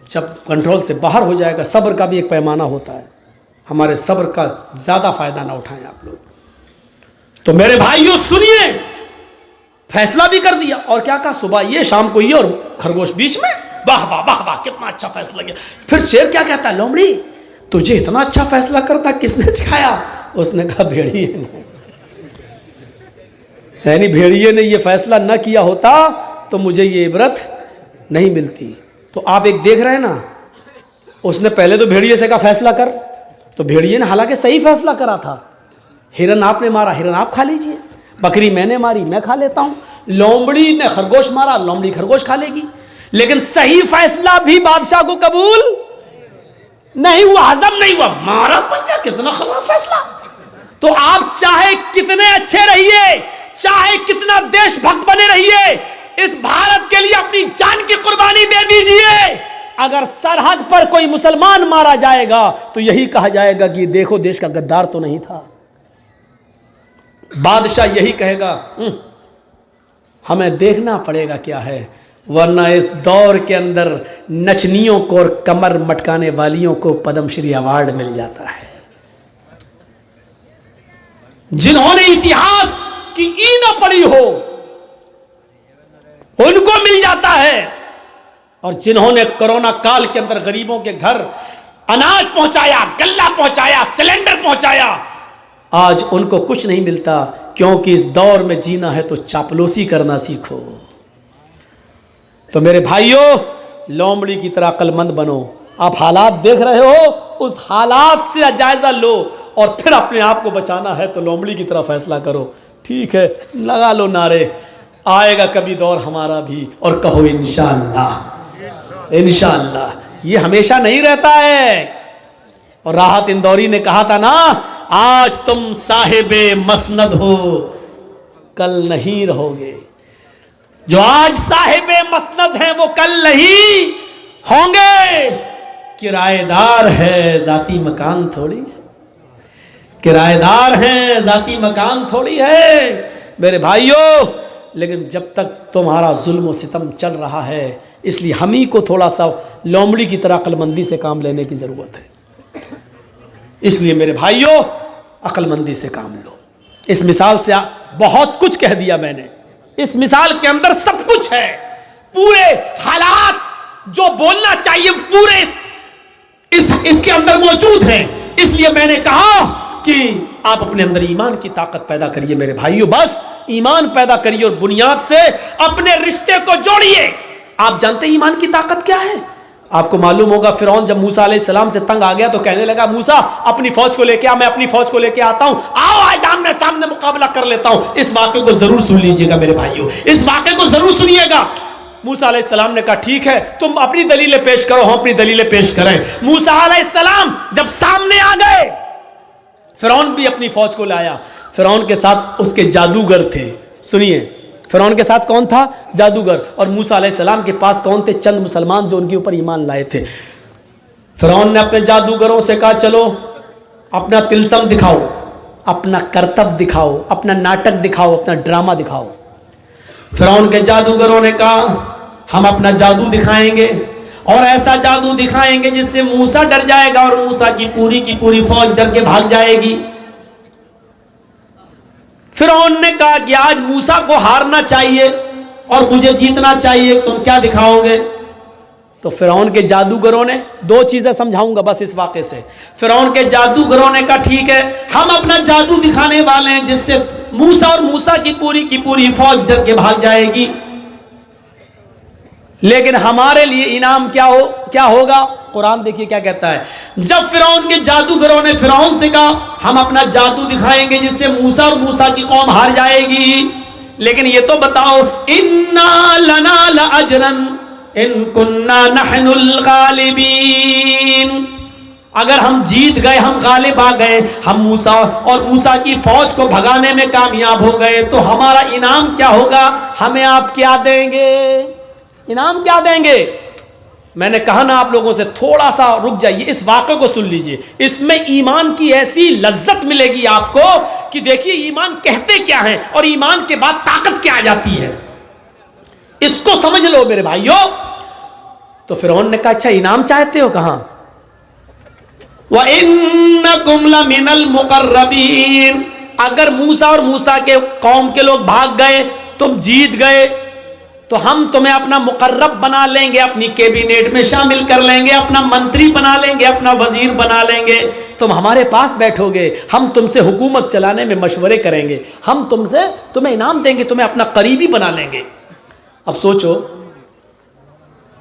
جب کنٹرول سے باہر ہو جائے گا. صبر کا بھی ایک پیمانہ ہوتا ہے, ہمارے صبر کا زیادہ فائدہ نہ اٹھائیں آپ لوگ. تو میرے بھائیوں سنیے, فیصلہ بھی کر دیا. اور کیا کہا؟ صبح یہ شام کو یہ, اور خرگوش بیچ میں. واہ واہ واہ واہ کتنا اچھا فیصلہ کیا. پھر شیر کیا کہتا ہے, لومڑی تجھے اتنا اچھا فیصلہ کرتا کس نے سکھایا؟ اس نے کہا بھیڑیے نے. یعنی بھیڑیے نے یہ فیصلہ نہ کیا ہوتا تو مجھے یہ عبرت نہیں ملتی. تو آپ ایک دیکھ رہے ہیں نا, اس نے پہلے تو بھیڑیے سے کہا فیصلہ کر, تو بھیڑیے نے حالانکہ صحیح فیصلہ کرا تھا. ہرن آپ نے مارا, ہرن آپ کھا لیجئے. بکری میں نے ماری, میں کھا لیتا ہوں. لومڑی نے خرگوش مارا, لومڑی خرگوش کھا لے گی. لیکن صحیح فیصلہ بھی بادشاہ کو قبول نہیں ہوا, ہضم نہیں ہوا. مارا پنجا, کتنا خراب فیصلہ. تو آپ چاہے کتنے اچھے رہیے, چاہے کتنا دیش بھکت بنے رہیے, اس بھارت کے لیے اپنی جان کی قربانی دے دیجئے, اگر سرحد پر کوئی مسلمان مارا جائے گا تو یہی کہا جائے گا کہ یہ دیکھو دیش کا غدار تو نہیں تھا. بادشاہ یہی کہے گا ہمیں دیکھنا پڑے گا کیا ہے, ورنہ اس دور کے اندر نچنیوں کو اور کمر مٹکانے والیوں کو پدم شری ایوارڈ مل جاتا ہے. جنہوں نے اتہاس کی ای نہ پڑی ہو ان کو مل جاتا ہے, اور جنہوں نے کرونا کال کے اندر غریبوں کے گھر اناج پہنچایا, غلہ پہنچایا, سلنڈر پہنچایا, آج ان کو کچھ نہیں ملتا. کیونکہ اس دور میں جینا ہے تو چاپلوسی کرنا سیکھو. تو میرے بھائیوں, لومڑی کی طرح عقل مند بنو. آپ حالات دیکھ رہے ہو, اس حالات سے جائزہ لو, اور پھر اپنے آپ کو بچانا ہے تو لومڑی کی طرح فیصلہ کرو. ٹھیک ہے, لگا لو نعرے, آئے گا کبھی دور ہمارا بھی, اور کہو انشاءاللہ. انشاءاللہ یہ ہمیشہ نہیں رہتا ہے. اور راحت اندوری نے کہا تھا نا, آج تم صاحب مسند ہو کل نہیں رہو گے. جو آج صاحب مسند ہیں وہ کل نہیں ہوں گے. کرایہ دار ہے ذاتی مکان تھوڑی, کرایہ دار ہیں ذاتی مکان تھوڑی ہے میرے بھائیوں. لیکن جب تک تمہارا ظلم و ستم چل رہا ہے, اس لیے ہم ہی کو تھوڑا سا لومڑی کی طرح عقل مندی سے کام لینے کی ضرورت ہے. اس لیے میرے بھائیوں, عقل مندی سے کام لو. اس مثال سے بہت کچھ کہہ دیا میں نے. اس مثال کے اندر سب کچھ ہے, پورے حالات جو بولنا چاہیے پورے اس کے اندر موجود ہیں. اس لیے میں نے کہا کہ آپ اپنے اندر ایمان کی طاقت پیدا کریے میرے بھائیوں. بس ایمان پیدا کریے اور بنیاد سے اپنے رشتے کو جوڑیے. آپ جانتے ہیں ایمان کی طاقت کیا ہے؟ آپ کو معلوم ہوگا فرعون جب موسیٰ علیہ السلام سے تنگ آ گیا تو کہنے لگا موسیٰ اپنی فوج کو لے کے آ, میں اپنی فوج کو لے کے آتا ہوں, آؤ آج آمنے سامنے مقابلہ کر لیتا ہوں. اس واقعے کو ضرور سن لیجئے گا میرے بھائیوں, اس واقعے کو ضرور سنیے گا. موسیٰ علیہ السلام نے کہا ٹھیک ہے تم اپنی دلیلیں پیش کرو, ہم اپنی دلیلیں پیش کریں. موسیٰ علیہ السلام جب سامنے آ گئے, فرعون بھی اپنی فوج کو لایا. فرعون کے ساتھ اس کے جادوگر تھے. سنیے, فرعون کے ساتھ کون تھا؟ جادوگر. اور موسیٰ علیہ السلام کے پاس کون تھے؟ چند مسلمان جو ان کے اوپر ایمان لائے تھے. فرعون نے اپنے جادوگروں سے کہا چلو اپنا تلسم دکھاؤ, اپنا کرتب دکھاؤ, اپنا ناٹک دکھاؤ, اپنا ڈرامہ دکھاؤ. فرعون کے جادوگروں نے کہا ہم اپنا جادو دکھائیں گے, اور ایسا جادو دکھائیں گے جس سے موسیٰ ڈر جائے گا اور موسیٰ کی پوری فوج ڈر کے بھاگ جائے گی. فرعون نے کہا کہ آج موسیٰ کو ہارنا چاہیے اور مجھے جیتنا چاہیے, تم کیا دکھاؤ گے؟ تو فرعون کے جادوگروں نے, دو چیزیں سمجھاؤں گا بس اس واقعے سے. فرعون کے جادوگروں نے کہا ٹھیک ہے ہم اپنا جادو دکھانے والے ہیں جس سے موسیٰ اور موسیٰ کی پوری فوج ڈر کے بھاگ جائے گی, لیکن ہمارے لیے انعام کیا ہوگا؟ قرآن دیکھیے کیا کہتا ہے. جب فرعون کے جادوگروں نے فرعون سے کہا ہم اپنا جادو دکھائیں گے جس سے موسیٰ اور موسیٰ کی قوم ہار جائے گی, لیکن یہ تو بتاؤ اِنَّا لَنَا لَأَجْرًا إِن كُنَّا نَحْنُ الْغَالِبِينَ, اگر ہم جیت گئے, ہم غالب آ گئے, ہم موسیٰ اور موسیٰ کی فوج کو بھگانے میں کامیاب ہو گئے تو ہمارا انعام کیا ہوگا؟ ہمیں آپ کیا دیں گے؟ انعام کیا دیں گے؟ میں نے کہا نا آپ لوگوں سے تھوڑا سا رک جائیے, اس واقعے کو سن لیجئے. اس میں ایمان کی ایسی لذت ملے گی آپ کو کہ دیکھیے ایمان کہتے کیا ہیں اور ایمان کے بعد طاقت کیا آ جاتی ہے, اس کو سمجھ لو میرے بھائیوں. تو فرعون نے کہا اچھا انعام چاہتے ہو, کہاں؟ وَإِنَّكُمْ لَمِنَ الْمُقَرَّبِينَ, اگر موسیٰ اور موسیٰ کے قوم کے لوگ بھاگ گئے, تم جیت گئے, تو ہم تمہیں اپنا مقرب بنا لیں گے, اپنی کیبینٹ میں شامل کر لیں گے, اپنا منتری بنا لیں گے, اپنا وزیر بنا لیں گے, تم ہمارے پاس بیٹھو گے, ہم تم سے حکومت چلانے میں مشورے کریں گے, ہم تمہیں انعام دیں گے, تمہیں اپنا قریبی بنا لیں گے. اب سوچو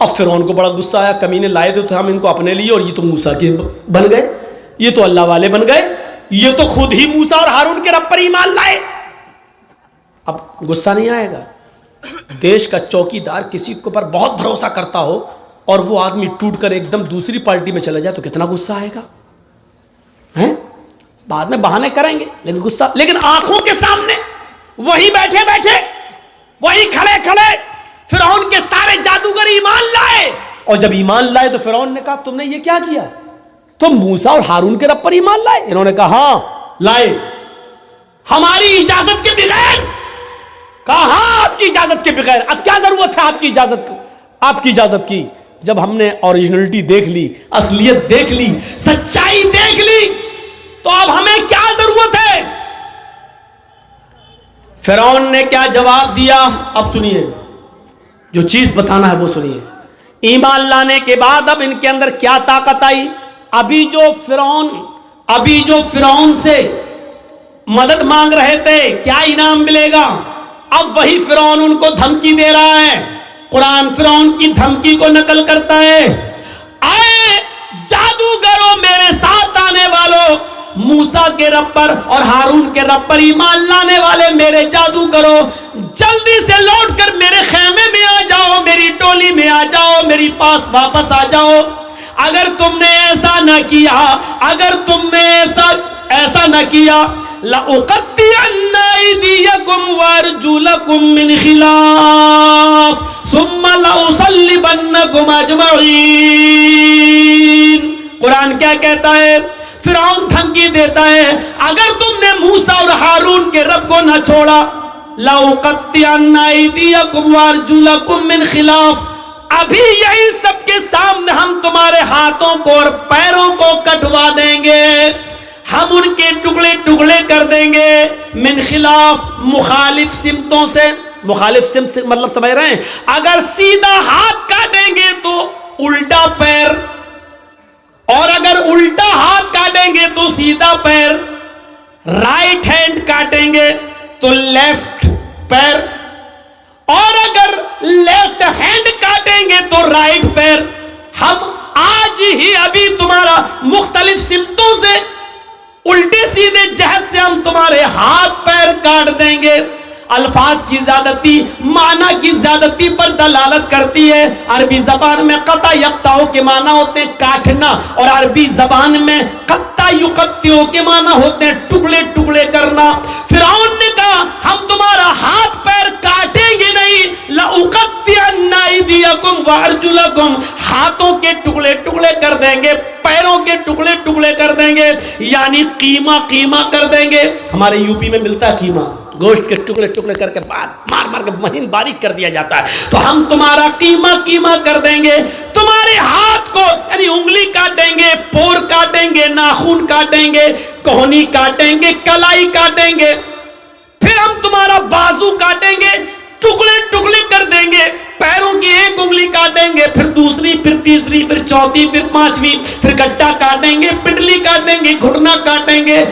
اب فرعون کو بڑا غصہ آیا, کمینے لائے تو ہم ان کو اپنے لیے اور یہ تو موسیٰ کے بن گئے, یہ تو اللہ والے بن گئے, یہ تو خود ہی موسیٰ اور ہارون کے رب پر ایمان لائے. اب غصہ نہیں آئے گا؟ دیش کا چوکیدار کسی کے اوپر بہت بھروسہ کرتا ہو اور وہ آدمی ٹوٹ کر ایک دم دوسری پارٹی میں چلا جائے تو کتنا غصہ آئے گا؟ بعد میں بہانے کریں گے لیکن غصہ, لیکن آنکھوں کے سامنے وہی بیٹھے بیٹھے, وہی کھڑے کھڑے فرعون کے سارے جادوگر ایمان لائے. اور جب ایمان لائے تو فرعون نے کہا تم نے یہ کیا کیا؟ تم موسیٰ اور ہارون کے رب پر ایمان لائے؟ انہوں نے کہا ہاں لائے, ہماری اجازت کے بغیر. کہا ہاں آپ کی اجازت کے بغیر. اب کیا ضرورت ہے آپ کی اجازت کو, آپ کی اجازت کی؟ جب ہم نے اوریجنلٹی دیکھ لی, اصلیت دیکھ لی, سچائی دیکھ لی, تو اب ہمیں کیا ضرورت ہے؟ فرعون نے کیا جواب دیا؟ اب سنیے, جو چیز بتانا ہے وہ سنیے. ایمان لانے کے بعد اب ان کے اندر کیا طاقت آئی؟ ابھی جو فرعون سے مدد مانگ رہے تھے کیا انعام ملے گا, اب وہی فرعون ان کو دھمکی دے رہا ہے. قرآن فرعون کی دھمکی کو نقل کرتا ہے, اے جادوگروں میرے ساتھ آنے والوں, موسیٰ کے رب پر اور ہارون کے رب پر ایمان لانے والے میرے جادوگروں, جلدی سے لوٹ کر میرے خیمے میں آ جاؤ, میری ٹولی میں آ جاؤ, میری پاس واپس آ جاؤ. اگر تم نے ایسا نہ کیا, اگر تم نے ایسا نہ کیا, لَأُقَطِّعَنَّ أَيْدِيَكُمْ وَأَرْجُلَكُمْ مِنْ خِلَافٍ ثُمَّ لَأُصَلِّبَنَّكُمْ أَجْمَعِينَ. قرآن کیا کہتا ہے؟ فرعون دھمکی دیتا ہے اگر تم نے موسیٰ اور ہارون کے رب کو نہ چھوڑا, لَأُقَطِّعَنَّ أَيْدِيَكُمْ وَأَرْجُلَكُمْ مِنْ خِلَافٍ, ابھی یہی سب کے سامنے ہم تمہارے ہاتھوں کو اور پیروں کو کٹوا دیں گے, ہم ان کے ٹکڑے ٹکڑے کر دیں گے. من خلاف, مخالف سمتوں سے. مخالف سمت سے مطلب سمجھ رہے ہیں؟ اگر سیدھا ہاتھ کاٹیں گے تو الٹا پیر, اور اگر الٹا ہاتھ کاٹیں گے تو سیدھا پیر, رائٹ ہینڈ کاٹیں گے تو لیفٹ پیر, اور اگر لیفٹ ہینڈ کاٹیں گے تو رائٹ پیر. ہم آج ہی ابھی تمہارا مختلف سمتوں سے, الٹے سیدھے جہت سے ہم تمہارے ہاتھ پیر کاٹ دیں گے. الفاظ کی زیادتی معنی کی زیادتی پر دلالت کرتی ہے. عربی زبان میں قطع یقطع کے معنی ہوتے ہیں کاٹنا, اور عربی زبان میں قطع یقطع کے معنی ہوتے ہیں ٹکڑے ٹکڑے کرنا. فرعون نے کہا ہم تمہارا ہاتھ پیر کاٹیں گے نہیں, لَأُقَطِّعَنَّ أَيْدِيَكُمْ وَأَرْجُلَكُمْ, ہاتھوں کے ٹکڑے ٹکڑے کر دیں گے, پیروں کے ٹکڑے ٹکڑے کر دیں گے, یعنی قیمہ قیمہ کر دیں گے. ہمارے یو پی میں ملتا ہے قیمہ, گوشت کے ٹکڑے ٹکڑے کر کے مار مار کے مہین باریک کر دیا جاتا ہے. تو ہم تمہارا قیمہ قیمہ کر دیں گے, تمہارے ہاتھ کو یعنی انگلی کاٹیں گے, پور کاٹیں گے, ناخن کاٹیں گے, کوہنی کاٹیں گے, کلائی کاٹیں گے, پھر ہم تمہارا بازو کاٹیں گے, ٹکڑے ٹکڑے کر دیں گے, پیروں کی ایک انگلی کاٹیں گے, پھر دوسری, پھر تیسری, پھر چوتھی, پھر پانچویں, پھر گڈھا کاٹیں گے, پنڈلی کاٹیں گے, گھٹنا کاٹیں گے,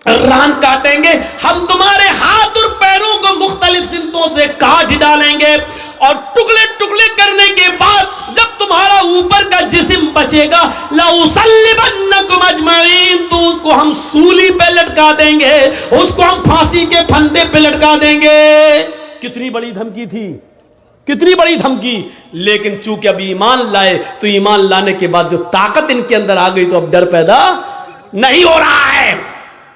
ران کاٹیں گے. ہم تمہارے ہاتھ اور پیروں کو مختلف سمتوں سے کاٹ ڈالیں گے, اور ٹکڑے ٹکڑے کرنے کے بعد جب تمہارا اوپر کا جسم بچے گا, لَأُصَلِّبَنَّكُمْ أَجْمَعِينَ, تو اس کو ہم سولی پہ لٹکا دیں گے, اس کو ہم پھانسی کے پھندے پہ لٹکا دیں گے. کتنی بڑی دھمکی تھی, کتنی بڑی دھمکی. لیکن چونکہ اب ایمان لائے تو ایمان لانے کے بعد جو طاقت ان کے اندر آ گئی تو اب ڈر پیدا نہیں ہو رہا ہے,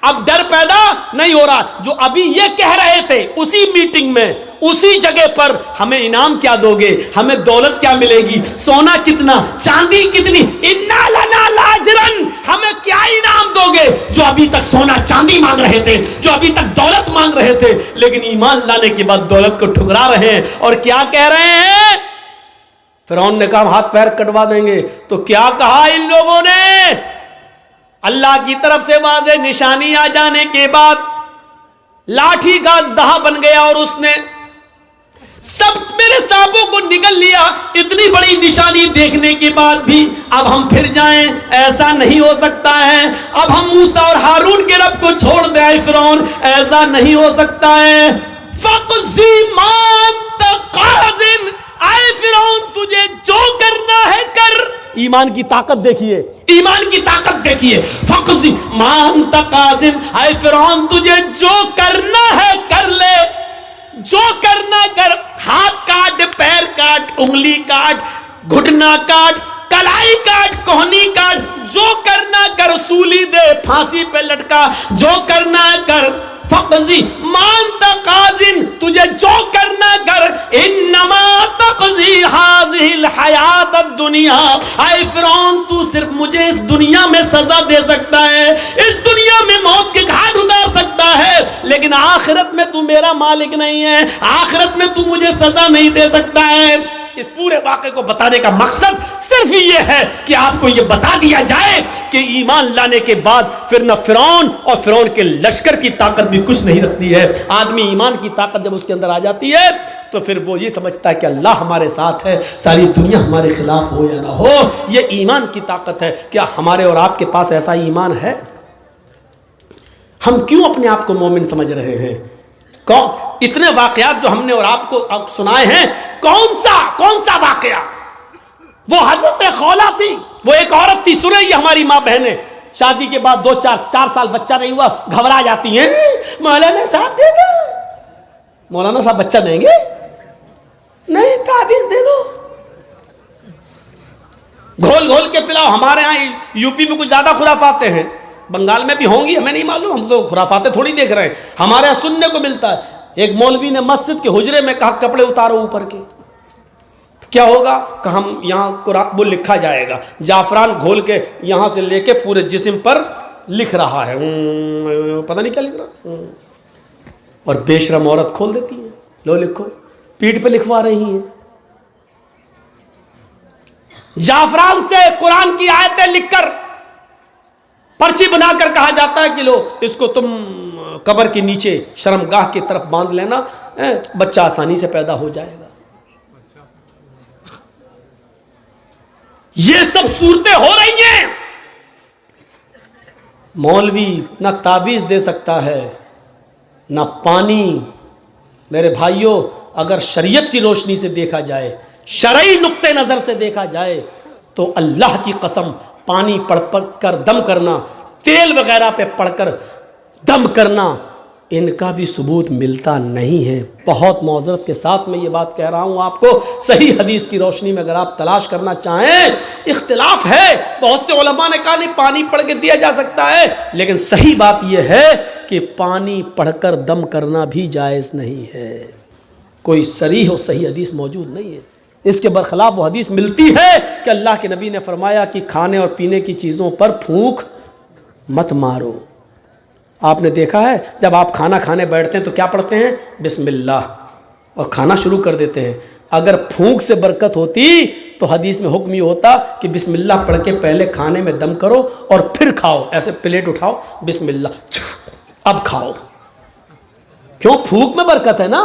اب ڈر پیدا نہیں ہو رہا. جو ابھی یہ کہہ رہے تھے اسی میٹنگ میں, اسی جگہ پر, ہمیں انعام کیا دو گے, ہمیں دولت کیا ملے گی, سونا کتنا, چاندی کتنی, اِنَّا لَنَا لَأَجْرًا, ہمیں کیا انعام دو گے. جو ابھی تک سونا چاندی مانگ رہے تھے, جو ابھی تک دولت مانگ رہے تھے, لیکن ایمان لانے کے بعد دولت کو ٹھکرا رہے ہیں. اور کیا کہہ رہے ہیں؟ فرعون نے کہا ہاتھ پیر کٹوا دیں گے. تو کیا کہا ان لوگوں نے؟ اللہ کی طرف سے واضح نشانی آ جانے کے بعد لاٹھی کا دہا بن گیا, اور اس نے سب میرے سانپوں کو نگل لیا. اتنی بڑی نشانی دیکھنے کے بعد بھی اب ہم پھر جائیں, ایسا نہیں ہو سکتا ہے. اب ہم موسیٰ اور ہارون کے رب کو چھوڑ دیں فرعون, ایسا نہیں ہو سکتا ہے. فَقْضِ مَا أَنْتَ قَاضٍ, اے فرعون تجھے جو کرنا ہے کر. ایمان کی طاقت دیکھیے, ایمان کی طاقت دیکھیے. فقضی ما انت قاضٍ, اے فرعون تجھے جو کرنا ہے کر لے, جو کرنا کر. ہاتھ کاٹ, پیر کاٹ, انگلی کاٹ, گھٹنا کاٹ, کلائی کاٹ, کوہنی کاٹ, جو کرنا کر. سولی دے, پھانسی پہ لٹکا, جو کرنا کر. فقضی ما انت قاضٍ, تجھے جو کرنا کر. انما تقضی هذه الحیات الدنیا, اے فرعون تو صرف مجھے اس دنیا میں سزا دے سکتا ہے, اس دنیا میں موت کے گھاٹ اتار سکتا ہے, لیکن آخرت میں تو میرا مالک نہیں ہے, آخرت میں تو مجھے سزا نہیں دے سکتا ہے. اس پورے واقعے کو بتانے کا مقصد صرف یہ ہے کہ آپ کو یہ بتا دیا جائے کہ ایمان لانے کے بعد پھر نہ فرعون اور فرعون کے لشکر کی طاقت بھی کچھ نہیں رکھتی ہے. آدمی ایمان کی طاقت جب اس کے اندر آ جاتی ہے تو پھر وہ یہ سمجھتا ہے کہ اللہ ہمارے ساتھ ہے, ساری دنیا ہمارے خلاف ہو یا نہ ہو. یہ ایمان کی طاقت ہے. کیا ہمارے اور آپ کے پاس ایسا ایمان ہے؟ ہم کیوں اپنے آپ کو مومن سمجھ رہے ہیں؟ اتنے واقعات جو ہم نے اور آپ کو سنائے ہیں, کون سا واقعہ؟ وہ حضرت خولا تھی, وہ ایک عورت تھی. سنے یہ ہماری ماں بہنیں شادی کے بعد 2-4 سال بچہ نہیں ہوا, گھبرا جاتی ہیں, مولانا صاحب دے دو. مولانا صاحب بچہ دیں گے؟ نہیں, تعویذ دے دو, گھول گھول کے پلاؤ. ہمارے ہاں یو پی میں کچھ زیادہ خرافاتیں ہیں, بنگال میں بھی ہوں گی, ہمیں نہیں معلوم, ہم تو خرافاتیں تھوڑی دیکھ رہے ہیں. ہمارے یہاں سننے کو ملتا ہے. ایک مولوی نے مسجد کے حجرے میں کہا کپڑے اتارو اوپر کے. کیا ہوگا کہ ہم یہاں قرآن وہ لکھا جائے گا, جعفران گھول کے یہاں سے لے کے پورے جسم پر لکھ رہا ہے, پتہ نہیں کیا لکھ رہا. اور بے شرم عورت کھول دیتی ہے, لو لکھو, پیٹھ پہ لکھوا رہی ہیں. جعفران سے قرآن کی آیتیں لکھ کر پرچی بنا کر کہا جاتا ہے کہ لو اس کو تم قبر کے نیچے شرمگاہ کی طرف باندھ لینا, بچہ آسانی سے پیدا ہو جائے گا. یہ سب صورتیں ہو رہی ہیں. مولوی نہ تعویذ دے سکتا ہے نہ پانی. میرے بھائیوں, اگر شریعت کی روشنی سے دیکھا جائے, شرعی نقطہ نظر سے دیکھا جائے, تو اللہ کی قسم پانی پڑھ کر دم کرنا, تیل وغیرہ پہ پڑھ کر دم کرنا, ان کا بھی ثبوت ملتا نہیں ہے. بہت معذرت کے ساتھ میں یہ بات کہہ رہا ہوں آپ کو, صحیح حدیث کی روشنی میں اگر آپ تلاش کرنا چاہیں, اختلاف ہے. بہت سے علماء نے کہا نہیں پانی پڑھ کے دیا جا سکتا ہے, لیکن صحیح بات یہ ہے کہ پانی پڑھ کر دم کرنا بھی جائز نہیں ہے. کوئی صریح اور صحیح حدیث موجود نہیں ہے. اس کے برخلاف وہ حدیث ملتی ہے کہ اللہ کے نبی نے فرمایا کہ کھانے اور پینے کی چیزوں پر پھونک مت مارو. آپ نے دیکھا ہے جب آپ کھانا کھانے بیٹھتے ہیں تو کیا پڑھتے ہیں؟ بسم اللہ, اور کھانا شروع کر دیتے ہیں. اگر پھونک سے برکت ہوتی تو حدیث میں حکم یہ ہوتا کہ بسم اللہ پڑھ کے پہلے کھانے میں دم کرو اور پھر کھاؤ. ایسے پلیٹ اٹھاؤ, بسم اللہ, اب کھاؤ. کیوں؟ پھونک میں برکت ہے نا,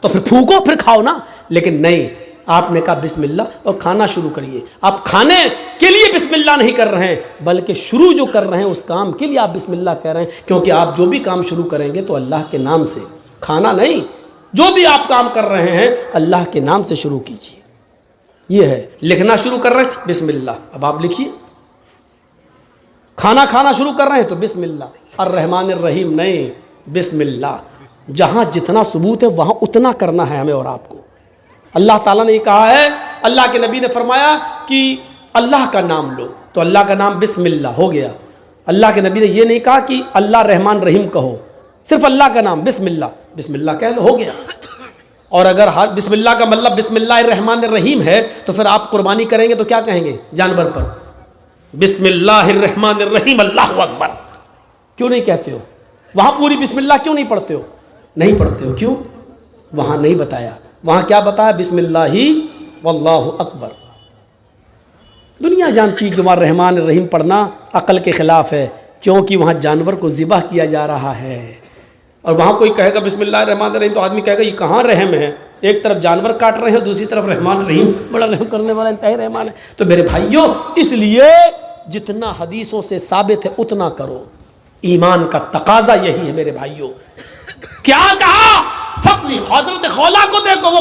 تو پھر پھونکو پھر کھاؤ نا. لیکن نہیں, آپ نے کہا بسم اللہ اور کھانا شروع کریے. آپ کھانے کے لیے بسم اللہ نہیں کر رہے ہیں, بلکہ شروع جو کر رہے ہیں اس کام کے لیے آپ بسم اللہ کہہ رہے ہیں, کیونکہ آپ جو بھی کام شروع کریں گے تو اللہ کے نام سے, کھانا نہیں, جو بھی آپ کام کر رہے ہیں اللہ کے نام سے شروع کیجیے. یہ ہے. لکھنا شروع کر رہے ہیں بسم اللہ, اب آپ لکھیے. کھانا کھانا شروع کر رہے ہیں تو بسم اللہ الرحمن الرحیم نہیں, بسم اللہ. جہاں جتنا ثبوت ہے وہاں اتنا کرنا ہے ہمیں اور آپ کو. اللہ تعالیٰ نے یہ کہا ہے, اللہ کے نبی نے فرمایا کہ اللہ کا نام لو, تو اللہ کا نام بسم اللہ ہو گیا. اللہ کے نبی نے یہ نہیں کہا کہ اللہ رحمان رحیم کہو, صرف اللہ کا نام بسم اللہ کہہ لو, ہو گیا. اور اگر بسم اللہ کا مطلب بسم اللہ الرحمن الرحیم ہے تو پھر آپ قربانی کریں گے تو کیا کہیں گے جانور پر؟ بسم اللہ الرحمن الرحیم اللہ اکبر. کیوں نہیں کہتے ہو؟ وہاں پوری بسم اللہ کیوں نہیں پڑھتے ہو؟ نہیں پڑھتے ہو. کیوں؟ وہاں نہیں بتایا. وہاں کیا بتایا؟ بسم اللہ ہی واللہ اکبر. دنیا جانتی کہ وہاں رحمان الرحیم پڑھنا عقل کے خلاف ہے, کیونکہ وہاں جانور کو ذبح کیا جا رہا ہے. اور وہاں کوئی کہے گا بسم اللہ الرحمن الرحیم تو آدمی کہے گا یہ کہاں رحم ہے, ایک طرف جانور کاٹ رہے ہیں دوسری طرف رحمان الرحیم, بڑا رحم کرنے والا انتہائی رحمان ہے. تو میرے بھائیوں, اس لیے جتنا حدیثوں سے ثابت ہے اتنا کرو. ایمان کا تقاضا یہی ہے میرے بھائیوں. کیا کہا؟ فقضی, حضرت خولا کو دیکھو, وہ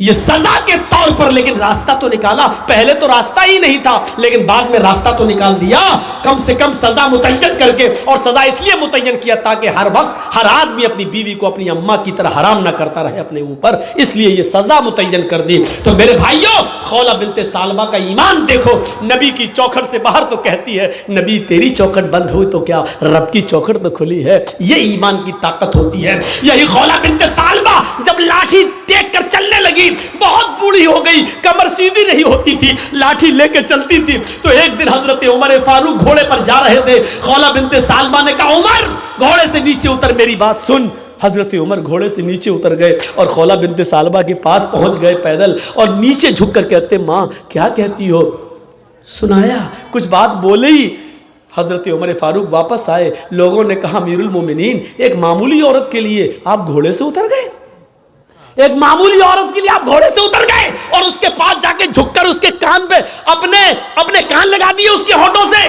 یہ سزا کے طور پر، لیکن راستہ تو نکالا. پہلے تو راستہ ہی نہیں تھا، لیکن بعد میں راستہ تو نکال دیا. کم سے کم سزا متعین کر کے، اور سزا اس لیے متعین کیا تاکہ ہر وقت ہر آدمی اپنی بیوی کو اپنی اماں کی طرح حرام نہ کرتا رہے اپنے اوپر، اس لیے یہ سزا متعین کر دی. تو میرے بھائیوں، خولہ بنت ثعلبہ کا ایمان دیکھو. نبی کی چوکھٹ سے باہر تو کہتی ہے نبی تیری چوکھٹ بند ہوئی تو کیا، رب کی چوکھٹ تو کھلی ہے. یہ ایمان کی طاقت ہوتی ہے. یہی خولہ بنت ثعلبہ جب لاٹھی ٹیک کر چلنے لگی، بہت بوڑھی ہو گئی، کمر سیدھی نہیں ہوتی تھی، لاٹھی لے کے چلتی تھی. تو ایک دن حضرت عمر فاروق گھوڑے پر جا رہے تھے. خولہ بنت ثعلبہ نے کہا عمر گھوڑے سے نیچے اتر، میری بات سن. حضرت عمر گھوڑے سے نیچے اتر گئے اور خولہ بنت ثعلبہ کے پاس پہنچ گئے پیدل، اور نیچے جھک کر کہتے ماں کیا کہتی ہو؟ سنایا، کچھ بات بولے ہی. حضرت عمر فاروق واپس آئے. لوگوں نے کہا امیر المومنین، ایک معمولی عورت کے لیے آپ گھوڑے سے اتر گئے؟ ایک معمولی عورت کے لیے آپ گھوڑے سے اتر گئے اور اس کے پاس جا کے جھک کر اس کے کان پہ اپنے کان لگا دیے اس کے ہونٹوں سے.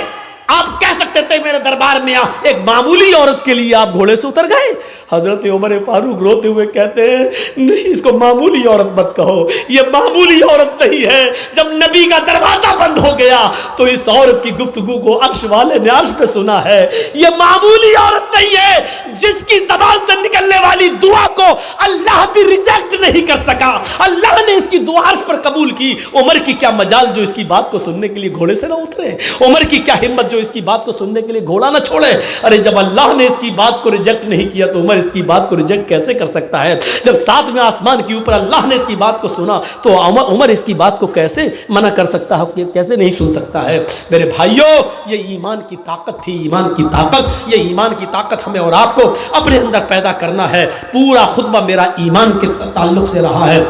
آپ کہہ سکتے تھے میرے دربار میں ایک معمولی عورت کے لیے آپ گھوڑے سے اتر گئے. حضرت عمر فاروق روتے ہوئے کہتے ہیں نہیں، اس کو معمولی عورت مت کہو، یہ معمولی عورت نہیں ہے. جب نبی کا دروازہ بند ہو گیا تو اس عورت کی گفتگو کو عرش والے نے عرش پہ سنا ہے. یہ معمولی عورت نہیں ہے جس کی زبان سے نکلنے والی دعا کو اللہ بھی ریجیکٹ نہیں کر سکا. اللہ نے اس کی دعا عرش پر قبول کی. عمر کی کیا مجال جو اس کی بات کو سننے کے لیے گھوڑے سے نہ اترے. عمر کی کیا ہمت جو اس کی بات کو سننے کے لیے گھوڑا نہ چھوڑے. ارے جب اللہ نے اس کی بات کو ریجیکٹ نہیں کیا تو عمر اس کی بات کو ریجیکٹ کیسے کر سکتا ہے؟ جب ساتویں آسمان کے اوپر اللہ نے اس کی بات کو سنا تو عمر اس کی بات کو کیسے منع کر سکتا ہے، کیسے نہیں سن سکتا ہے؟ میرے بھائیوں، یہ ایمان کی طاقت تھی. ایمان کی طاقت، یہ ایمان کی طاقت ہمیں اور آپ کو اپنے اندر پیدا کرنا ہے. پورا خطبہ میرا ایمان کے تعلق سے رہا ہے.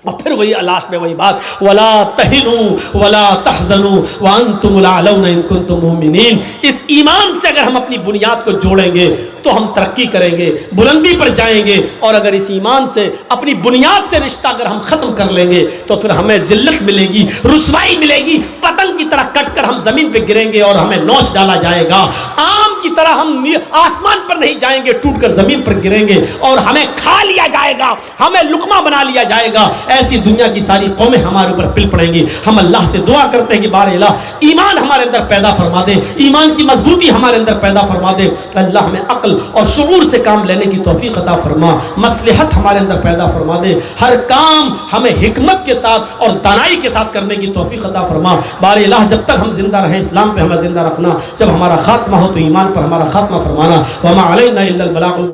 اور پھر وہی لاسٹ میں وہی بات وَلَا تَهِنُوا وَلَا تَحْزَنُوا وَأَنْتُمُ الْأَعْلَوْنَ إِن كُنتُم مُؤْمِنِينَ. اس ایمان سے اگر ہم اپنی بنیاد کو جوڑیں گے تو ہم ترقی کریں گے، بلندی پر جائیں گے. اور اگر اس ایمان سے اپنی بنیاد سے رشتہ اگر ہم ختم کر لیں گے تو پھر ہمیں ذلت ملے گی، رسوائی ملے گی. پتنگ کی طرح کٹ کر ہم زمین پہ گریں گے اور ہمیں نوچ ڈالا جائے گا. آم کی طرح ہم آسمان پر نہیں جائیں گے، ٹوٹ کر زمین پر گریں گے اور ہمیں کھا لیا جائے گا، ہمیں لقمہ بنا لیا جائے گا. ایسی دنیا کی ساری قومیں ہمارے اوپر پل پڑیں گی. ہم اللہ سے دعا کرتے ہیں کہ بار الہ ایمان ہمارے اندر پیدا فرما دے، ایمان کی مضبوطی ہمارے اندر پیدا فرما دے. اللہ ہمیں عقل اور شعور سے کام لینے کی توفیق عطا فرما، مصلحت ہمارے اندر پیدا فرما دے. ہر کام ہمیں حکمت کے ساتھ اور دانائی کے ساتھ کرنے کی توفیق عطا فرما. بار الہ جب تک ہم زندہ رہیں اسلام پہ ہمیں زندہ رکھنا، جب ہمارا خاتمہ ہو تو ایمان پر ہمارا خاتمہ فرمانا. وما علینا الا البلاغ.